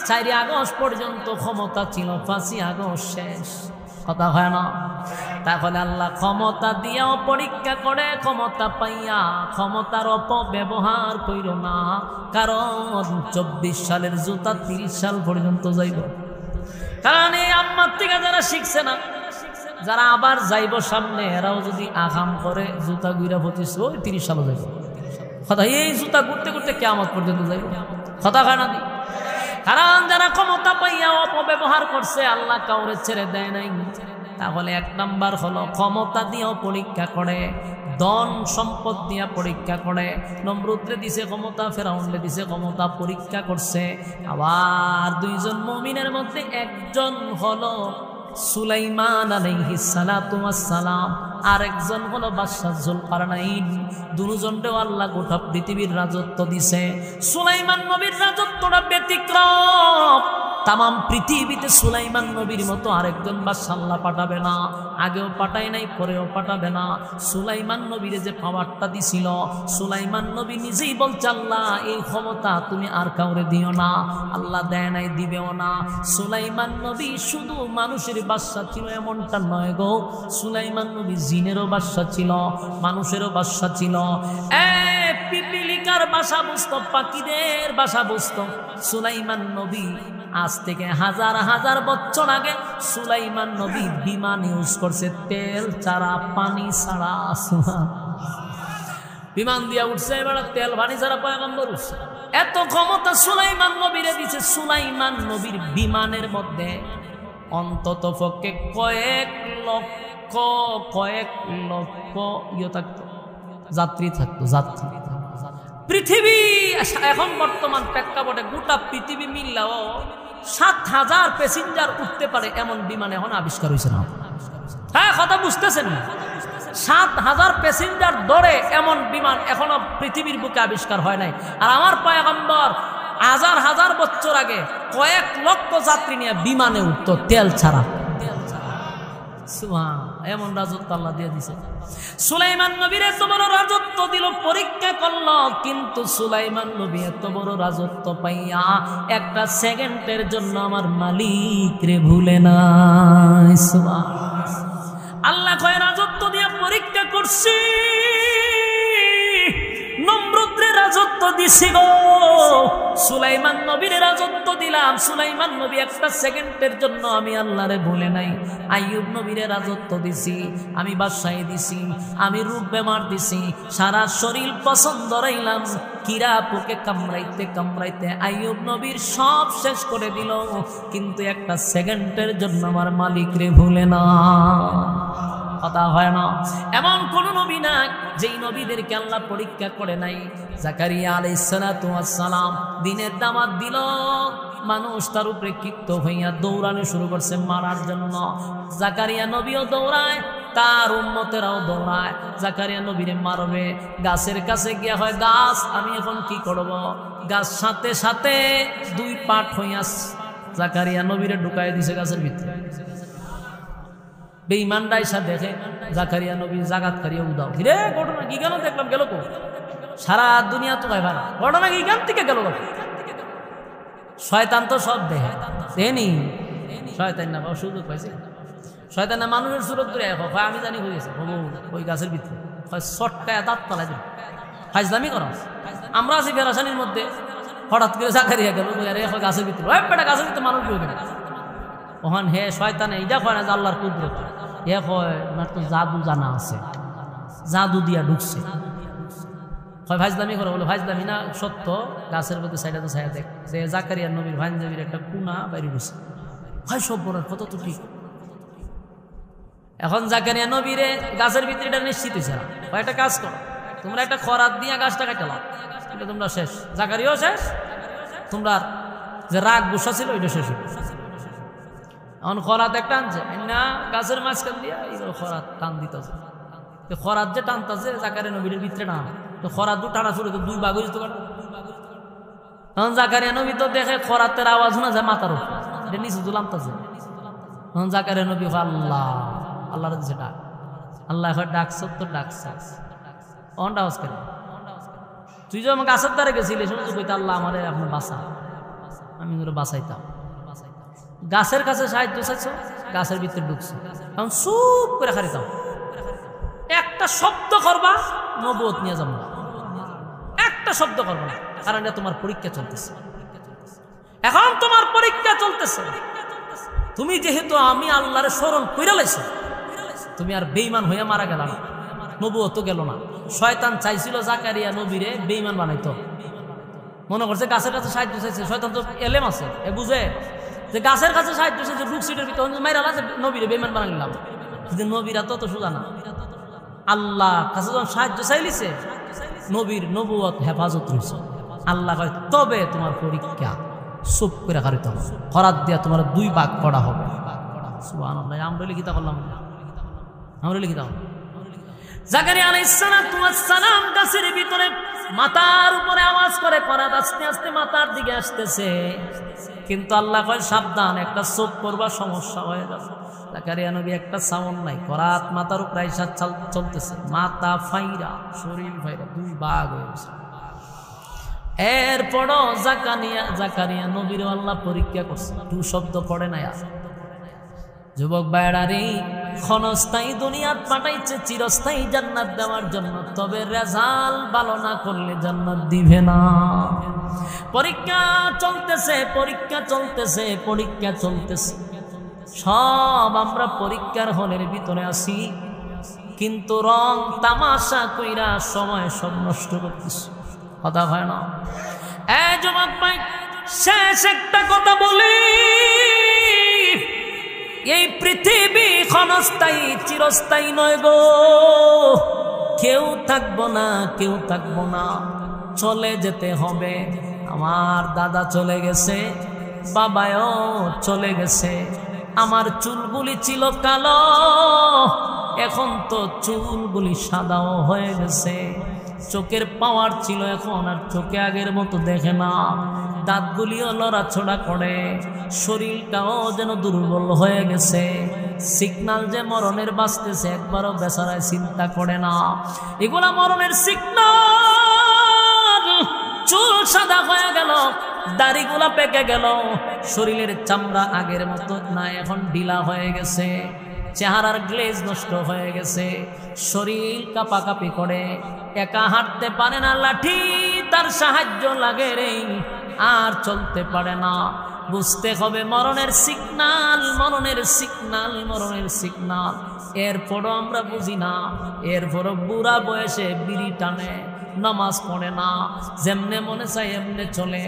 4 আগস্ট পর্যন্ত ক্ষমতা ছিল, 5 আগস্ট শেষ। কথা হয় না? তাহলে আল্লাহ ক্ষমতা দিয়াও পরীক্ষা করে, ক্ষমতা পাইয়া ক্ষমতার অপব্যবহার কইরো না, কারণ 24 সালের জুতা 30 সাল পর্যন্ত যাইব। কারণ এই আম্মার থেকে যারা শিখছে না, যারা আবার যাইব সামনে, এরাও যদি আগাম করে জুতা গুইরা 25-30 সাল যাইব। কথা এই জুতা ঘুরতে ঘুরতে কিয়ামত পর্যন্ত যাইব। কথা হয় না? কারণ যারা ক্ষমতা পাইয়া অপব্যবহার করছে, আল্লাহ কাউরে ছেড়ে দেয় নাই। তাহলে 1 নাম্বার হলো ক্ষমতা দিয়েও পরীক্ষা করে, ধন সম্পদ দিয়া পরীক্ষা করে। নমরুদরে দিছে ক্ষমতা, ফেরাউনরে দিছে ক্ষমতা, পরীক্ষা করছে। আবার 2 জন মুমিনের মধ্যে একজন হলো সুলাইমান আলাইহিস সালাতু ওয়াস সালাম, আরেকজন হলো বাদশা যুলকারনাইন। দুজনকেও আল্লাহ গোটা পৃথিবীর রাজত্ব দিছে। সুলাইমান নবীর রাজত্বটা ব্যতিক্রম। তাম পৃথিবীতে সুলাইমান নবীর মতো আরেকজন বাদশা আল্লাহ পাঠাবে না, আগেও পাঠায় নাই, পরেও পাঠাবে না। সুলাইমান নবীর যে পাওয়ারটা দিছিল, সুলাইমান নবী নিজেই বলছে, আল্লাহ এই ক্ষমতা তুমি আর কাউরে দিও না। আল্লাহ দেয় নাই, দিবেও না। সুলাইমান নবী শুধু মানুষের বাদশা ছিল এমনটা নয় গো, সুলাইমান নবী জিনেরও বাদশা ছিল, মানুষেরও বাদশা ছিল। পিপিলিকার বাসা বুঝতো, পাখিদের বাসা বুঝতো সুলাইমান নবী। আজ থেকে হাজার হাজার বছর আগে সুলাইমান নবী বিমান ইউজ করছে, তেল ছাড়া, পানি ছাড়া। বিমান দিয়া উঠছে, এবার তেল পানি ছাড়া পয়গম্বর উঠছে। এত ক্ষমতা সুলাইমান নবীরে দিছে। সুলাইমান নবীর বিমানের মধ্যে অন্তত পক্ষে কয়েক লক্ষ থাকতো, যাত্রী থাকতো, যাত্রী। পৃথিবী এখন বর্তমান প্রেক্ষাপটে গোটা পৃথিবী মিললেও 7,000 প্যাসেঞ্জার উঠতে পারে এমন বিমান এখন আবিষ্কার হয়েছে না। হ্যাঁ, কথা বুঝতেছেন? 7,000 প্যাসেঞ্জার ধরে এমন বিমান এখনো পৃথিবীর বুকে আবিষ্কার হয় নাই। আর আমার পয়গম্বর হাজার হাজার বছর আগে কয়েক লক্ষ যাত্রী নিয়ে বিমানে উঠতো, তেল ছাড়া। এমন রাজত্ব আল্লাহ দিয়ে দিছে। সুলাইমান নবীর এত বড় রাজত্ব দিল, পরীক্ষা করলো, কিন্তু সুলাইমান নবী এত বড় রাজত্ব পাইয়া 1 সেকেন্ডের জন্য আমার মালিক রে ভুলে নাই। আল্লাহ কয় রাজত্ব দিয়ে পরীক্ষা করছি, নমরুদরে রাজত্ব দিছি গো, সুলাইমান নবীর রাজত্ব দিলাম। সুলাইমান নবী 1 সেকেন্ডের জন্য আমি আল্লাহরে ভুলে নাই। আইয়ুব নবীরে রাজত্ব দিছি, আমি বাদশাহী দিছি, আমি রূপ বেমার দিছি, সারা শরীর পছন্দ রাইলাম। কিরা পোকে কামড়াইতে কামড়াইতে আইয়ুব নবীর সব শেষ করে দিল, কিন্তু 1 সেকেন্ডের জন্য আমার মালিক রে ভুলে না। কথা হয় না? এমন কোন নবী নাই যেই নবীদেরকে আল্লাহ পরীক্ষা করে নাই। জাকারিয়া আলাইহিস সালাতু ওয়াস সালাম দিনের দাওয়াত দিল, মানুষ তার উপরে ক্ষিপ্ত হইয়া দৌড়ানো শুরু করছে মারার জন্য। জাকারিয়া নবীও দৌড়ায়, তার উম্মতেরাও দৌড়ায়, জাকারিয়া নবীরে মারবে। গাছের কাছে গিয়া হয়, গাছ আমি এখন কি করব? গাছ সাথে সাথে 2 পাট হইয়া জাকারিয়া নবীরে ঢুকাই দিছে গাছের ভিতরে। বেঈমানরা এসে দেখে জাকারিয়া নবী জাগাত কারিয়া উদাও, রে ঘটনা কি গেল? দেখলাম গেল তো, সারা দুনিয়া তো ভাই ভাড়া, ঘটনা কি গান থেকে গেল? শয়তান তো সব দেখে, তেনি শয়তান না সুযোগ পাইছে। শয়তান না মানুষের সুরত ধরে আমি জানি হয়ে গেছে ওই গাছের ভিতরে, শটকায় দাঁত পালাই দিল। ফাইজলামি করা আমরা আছি ফেরাসানির মধ্যে, হঠাৎ করে জাকারিয়া গেল গাছের ভিতরে, বেটা গাছের ভিতরে মানুষ ঢুকবে না। ওখান হে শয়তানে এইটা কয় না যে আল্লাহর কুদরত, এ কয় আমার তো জাদু জানা আছে, জাদু দিয়া ঢুকছে। হয় ফাইজলামি করে, বলে ফাইজলামি না সত্য। গাছের মধ্যে সাইডে তো সাইডে দেখ যে জাকারিয়া নবীর ভাঞ্জাবির একটা কুনা বাইরে ঢুকছে। হয় সব বলার কত তো ঠিক। এখন জাকারিয়া নবীরে গাছের ভিতরে এটা নিশ্চিত হয়েছে না। একটা কাজ করো, তোমরা একটা খরাত দিয়া গাছটা কাটালাম, এটা তোমরা শেষ। জাকারিয়াও শেষ, তোমরা যে রাগ গুসা ছিল ওইটা শেষ হইল। এখন খরাত একটা আনছে না, গাছের মাঝখান দিয়া এইবার খরাত টান দিতেছে। খরাত যে টানতেছে জাকারিয়া নবীর ভিতরে না, তো খরাত টানা শুরু 2 ভাগ হয়েছে। তো তখন জাকারিয়া নবী তো দেখে খরাতের আওয়াজ শোনা যায় মাথার উপর, এটা নিচে ঝুলামতাছে। তখন জাকারিয়া নবী আল্লাহ আল্লাহর দিছে ডাক, আল্লাহ ডাকছ তো ডাকছ অনটা আওয়াজ করে। তুই যে আমাকে গাছের দ্বারে গেছিলি শুনছো কইতে আল্লাহ আমারে আপনার বাঁচা, আমি ওরা বাঁচাইতাম। গাছের কাছে সাহায্য চাইছো, গাছের ভিতরে ঢুকছো, কারণ চুপ করে খারিতাম। একটা শব্দ করবা নবুয়ত নিয়ে যাবো, একটা শব্দ করবা না, কারণ এটা তোমার পরীক্ষা চলতেছে। এখন তোমার পরীক্ষা চলতেছে, তুমি যেহেতু আমি আল্লাহরে স্মরণ কইরা লাইছো, তুমি আর বেঈমান হইয়া মারা গেল না, নবুয়ত গেল না। শয়তান চাইছিল জাকারিয়া নবীরে বেঈমান বানাইতো, মনে করছে গাছের কাছে সাহায্য চাইছে। শয়তান তো এলেম আছে, এ বুঝে যে গাছের কাছে সাহায্য চাইছে, রুক সিটের ভিতরে মাইরা নবীরে বেঈমান বানাইলাম। কিন্তু নবীরা তো সোজা না, আল্লাহ কাছে যখন সাহায্য চাইলিছে নবীর নবুয়ত হেফাজত রয়েছে। আল্লাহ কয় তবে তোমার পরীক্ষা চুপ করে কারিত হবে, খরাত দিয়া তোমার 2 ভাগ করা হবে। সুবহানাল্লাহ। আমরা লিখিতা করলাম, আমরা লিখিতা জাকারিয়া আলাইহিস সালাম গাছের ভিতরে মাথার উপরে আওয়াজ করে করাত আস্তে আস্তে মাথার দিকে আসতেছে, কিন্তু আল্লাহ কয় সাবধান, একটা চোখ করবা সমস্যা হয়ে যাবে। জাকারিয়া নবী একটা সাউন্ড নাই, করাত মাথার উপরে আইসা চলতেছে, মাথা ফাইরা শরীর ফাইরা 2 ভাগ হয়ে গেছে। এরপরও জাকারিয়া নবীর আল্লাহ পরীক্ষা করছে, 2 শব্দ পড়ে নাই। আর যুবক ভাইরারে ক্ষণস্থায়ী দুনিয়াত পাঠাইছে চিরস্থায়ী জান্নাত দেওয়ার জন্য, তবে রেজাল্ট ভালো না করলে জান্নাত দিবে না। পরীক্ষা চলতেছে, পরীক্ষা চলতেছে, পরীক্ষা চলতেছে। সব আমরা পরীক্ষার হলের ভিতরে আছি, কিন্তু রং তামাশা কইরা সময় সব নষ্ট করতেছি। কথা হয় না? এই যুবক ভাই, শেষ একটা কথা বলি, এই পৃথিবী ক্ষণস্থায়ী চিরস্থায়ী নয় গো। কেউ থাকবো না, কেউ থাকবো না, চলে যেতে হবে। আমার দাদা চলে গেছে, বাবাও চলে গেছে। আমার চুলগুলি ছিল কালো, এখন তো চুলগুলি সাদাও হয়ে গেছে। চোখের পাওয়ার ছিল, এখন আর চোখে আগের মতো দেখে না। দাঁতগুলিও লড়াছড়া করে, শরীরটাও যেন দুর্বল হয়ে গেছে। সিগনাল যে মরণের বাঁচতেছে একবারও বেচারায় চিন্তা করে না। এগুলা মরণের সিগনাল। চুল সাদা হয়ে গেল, দাড়িগুলা পেকে গেল, শরীরের চামড়া আগের মতো না, এখন ঢিলা হয়ে গেছে। চেহারার গ্লেজ নষ্ট হয়ে গেছে, শরীর কাঁপাকাঁপি করে, একা হাঁটতে পারে না, লাঠি তার সাহায্য লাগে রে, আর চলতে পারে না। বুঝতে হবে মরণের সিগনাল, মরণের সিগনাল, মরণের সিগনাল। এরপরও আমরা বুঝি না, এরপরও বুড়া বয়সে বিড়ি টানে, নামাজ পড়ে না, যেমনে মনে চায় এমনে চলে।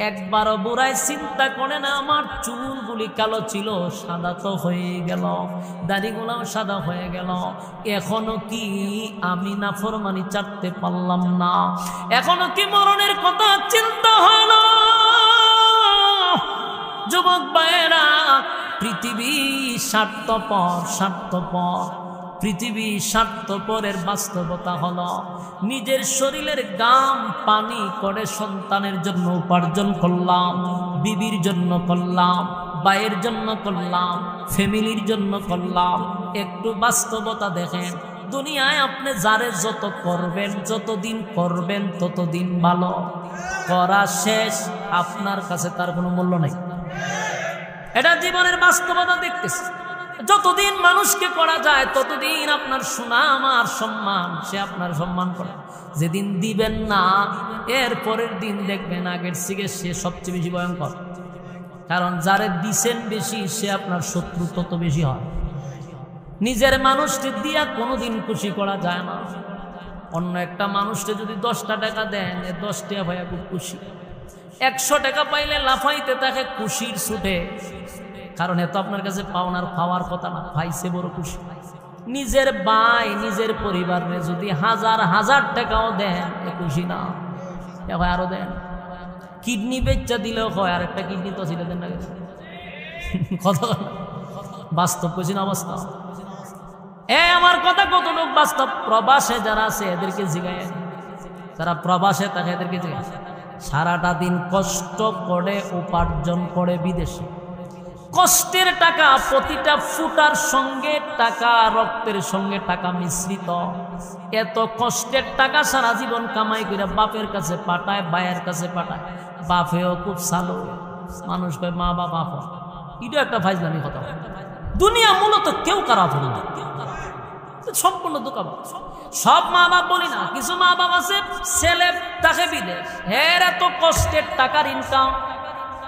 একবারও বুড়ায় চিন্তা করে না আমার চুলগুলি কালো ছিল সাদা তো হয়ে গেল, দাড়িগুলাও সাদা হয়ে গেল, এখনো কি আমি নাফরমানি ছাড়তে পারলাম না? এখনো কি মরণের কথা চিন্তা হলো? যুবক ভাইয়েরা, পৃথিবী স্বার্থপর, স্বার্থপর পৃথিবী স্বার্থপরের বাস্তবতা হলো নিজের শরীরের গাম পানি করে সন্তানের জন্য উপার্জন করলাম, বিবির জন্য করলাম, ভাইয়ের জন্য করলাম, ফ্যামিলির জন্য করলাম। একটু বাস্তবতা দেখেন, দুনিয়ায় আপনি যারে যত করবেন, যতদিন করবেন ততদিন ভালো। করা শেষ, আপনার কাছে তার কোনো মূল্য নাই। এটা জীবনের বাস্তবতা দেখতেছি। যতদিন মানুষকে করা যায় ততদিন আপনার সুনাম আর সম্মান, সে আপনার সম্মান করে। যেদিন দিবেন না, এর পরের দিন দেখবেন আগের থেকে সে সবচেয়ে বেশি ভয়ঙ্কর। কারণ যারে দিছেন বেশি, সে আপনার শত্রু তত বেশি হয়। নিজের মানুষকে দিয়া কোনোদিন খুশি করা যায় না। অন্য একটা মানুষকে যদি 10টা টাকা দেন, 10 টাকা ভাইয়া খুব খুশি। 100 টাকা পাইলে লাফাইতে থাকে খুশির ছুটে, কারণ এত আপনার কাছে পাওনার পাওয়ার কথা না, পাইছে বড় খুশি। নিজের ভাই, নিজের পরিবারে যদি 1000 টাকাও দেন, খুশি না, ভাই আরো দেন। কিডনি বেচা দিলেও হয়, আর একটা কিডনি তো ছিল দেন না, কথা বাস্তব কইছি না? অবস্থা আমার কথা কতটুক বাস্তব? প্রবাসে যারা আছে এদেরকে জিগায়, যারা প্রবাসে থাকে এদেরকে জিগায়। সারাটা দিন কষ্ট করে উপার্জন করে বিদেশে, কষ্টের টাকা, প্রতিটা ফুটার সঙ্গে টাকা, রক্তের সঙ্গে টাকা মিশ্রিত। এত কষ্টের টাকা সারা জীবন কামাই করে বাপের কাছে পাঠায়, ভাইয়ের কাছে পাঠায়। বাপেও খুব সালো, মানুষ কয় মা বাবা আপন। এটা একটা ফাইজলামি কথা। দুনিয়া মূলত কেউ কারো আপন না, সম্পূর্ণ দোকাবা। সব মা বাপ বলি না, কিছু মা বাপ আছে ছেলে তাকে বিদেশ, হের এত কষ্টের টাকার ইনকাম,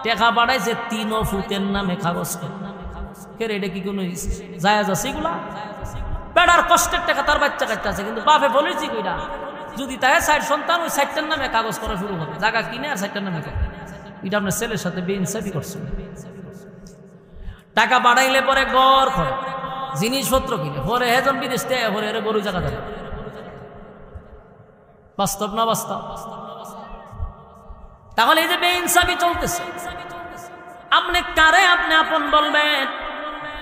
টাকা বাড়াইছে 3 ফুটের নামে কাগজ করে। এটা কি কোনো জায়েজ আছে? এগুলা বেড়ার কষ্টের টাকা, তার বাচ্চা কাচ্চা আছে, কিন্তু বাপে বলেছি কইরা যদি তাই 60 সন্তান, ওই 60টার নামে কাগজ করা শুরু করে, জায়গা কিনে আর 60টার নামে করে। এটা আপনার ছেলের সাথে বেইনসাফি করছে। টাকা বাড়াইলে পরে গড় করে জিনিসপত্র কিনে, পরে হেজন বিদেশ থেকে পরে এর গরু জায়গা দেবে। বাস্তব না বাস্তব? তাহলে এই যে বেইনসাফি চলতেছে, আপনি কারে আপনি আপন বলবেন?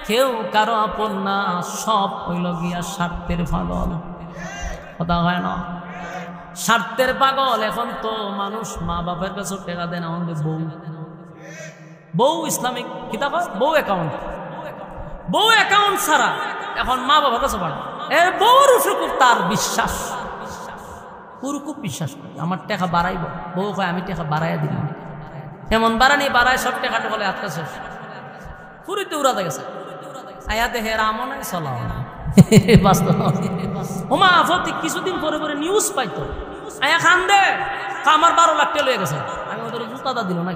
কেউ কারো আপন না, সব হইল গিয়া স্বার্থের পাগল। কথা হয় না? স্বার্থের পাগল। এখন তো মানুষ মা বাপের কাছে টাকা দেয় না, আমাদের বউ ইসলামিক কিতাব, বউ অ্যাকাউন্ট ছাড়া এখন মা বাবার কাছে পাঠায়। এর বউর উপর তার বিশ্বাস, খুব বিশ্বাস করে আমার টাকা বাড়াইব। বউ কয় আমি টাকা বাড়াইয়া দিলাম, এমন বাড়ানি বাড়ায় সব টাকাটা বলে আটকা শেষ, পুরীতে উড়াতে গেছে। আয়াতে হেরা আমও নাই, চলাও না। বাস্তব ওমা আফতি কিছুদিন পরে পরে নিউজ পাইতো, আয়া খান দে আমার 12 লাখ টাকা লয়ে গেছে। আমি ওদের জুতাদা দিল না,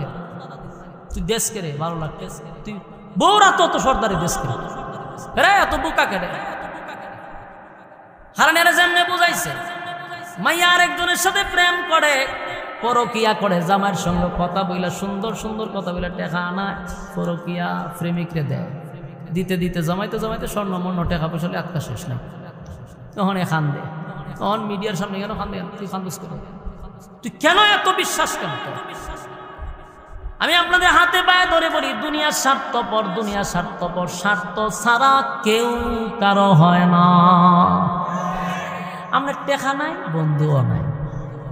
তুই দেশ কেড়ে 12 লাখ টাকা, তুই বউরা তো সর্দারি দেশ কেড়ে রে, এত বোকা কেড়ে হারানেরা যেমনে বুঝাইছে। মাইয়া আরেকজনের সাথে প্রেম করে, পরকিয়া করে, জামাইয়ের সঙ্গে কথা বইলা, সুন্দর সুন্দর কথা বইলা টাকা আনায়, পরকিয়া প্রেমিকরে দেয়। দিতে দিতে জমাইতে জমাইতে স্বর্ণমর্ণ টাকা পয়সা আটকা শেষ নাই। তখন খান দে, তখন মিডিয়ার সামনে কেন খান দে? তুই খান্দোস করে, তুই কেন এত বিশ্বাস কেন? আমি আপনাদের হাতে পায়ে ধরে বলি, দুনিয়া স্বার্থপর, দুনিয়া স্বার্থপর। স্বার্থ ছাড়া কেউ কারো হয় না। আপনার টেকা নাই, বন্ধুও নাই,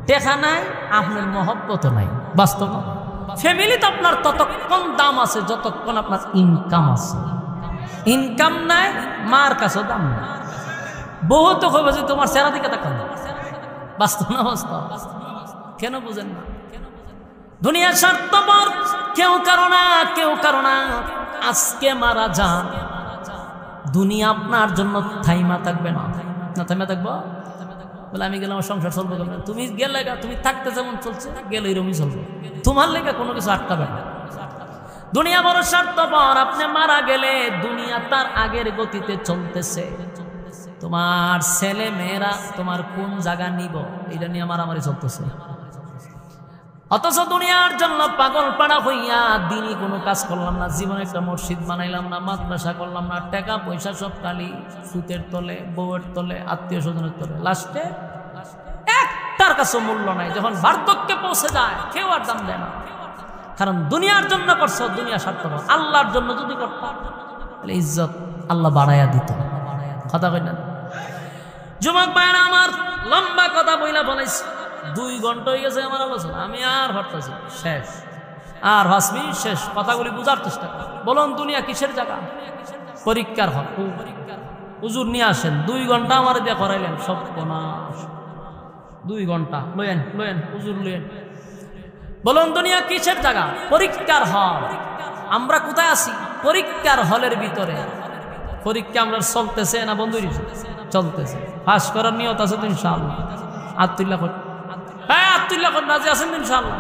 টেকা নাই, আপনার মহব্বতও নাই। বাস্তব ফ্যামিলি তো আপনার ততক্ষণ দাম আছে যতক্ষণ আপনার ইনকাম আছে। ইনকাম নাই, মার কাছেও দাম নাই। বহু তো কইব যে তোমার চেহারা দিকে তাকান। বাস্তব না বাস্তব? কেন বুঝেন না? দুনিয়া স্বার্থপর, কেউ কারো না, কেউ কারো না। আজকে মারা যান, দুনিয়া আপনার জন্য থাইমা থাকবে না। না থাইমা থাকবো বলে আমি গেলাম, আমার সংসার চলবে। তুমি গেলে, তুমি থাকতে যেমন চলছে, গেলে এরকমই চলবে। তোমার লেগে কোনো কিছু আটকাবে না। দুনিয়া বড় স্বার্থপর। আপনি মারা গেলে দুনিয়া তার আগের গতিতে চলতেছে। তোমার ছেলে মেয়েরা তোমার কোন জায়গা নিব, এটা নিয়ে মারামারি চলতেছে। অথচ দুনিয়ার জন্য পাগল পাড়া হইয়া দিনই কোনো কাজ করলাম না, জীবনে একটা মসজিদ বানাইলাম না, মাদ্রাসা করলাম না, টাকা পয়সা সব খালি সুতের তলে, বউয়ের তলে, আত্মীয় স্বজনের তলে। লাস্টে একটার কাছে মূল্য নাই। যখন বার্ধক্যে পৌঁছে যায়, কেউ আর দাম দেয় না। কারণ দুনিয়ার জন্য করছো, দুনিয়া স্বার্থপর। আল্লাহর জন্য যদি করতাম তাহলে ইজ্জত আল্লাহ বাড়াইয়া দিত। কথা কই না? যুবক ভাইরা আমার, লম্বা কথা বইলা বলাইছি, 2 ঘন্টা হয়ে গেছে আমার আলোচনা। আমি আর ভাবতেছি শেষ, আর 5 মিনিট শেষ। কথাগুলি বুঝার চেষ্টা কর। বলুন দুনিয়া কিসের জায়গা? পরীক্ষার হল। হুজুর নিয়ে আসেন, 2 ঘন্টা আমার দিয়ে করাইলেন, সব কোনাস 2 ঘন্টা লয়েন হুজুর লয়েন। বলুন দুনিয়া কিসের জায়গা? পরীক্ষার হল। আমরা কোথায় আছি? পরীক্ষার হলের ভিতরে। পরীক্ষা আমরা চলতেছে না বন্ধু? চলতেছে। পাস করার নিয়ত আছে তো ইনশাআল্লাহ। আত্মুল্লাহ কর, হ্যাঁ আত্মুল্লাহ কর, রাজি আছেন ইনশাআল্লাহ।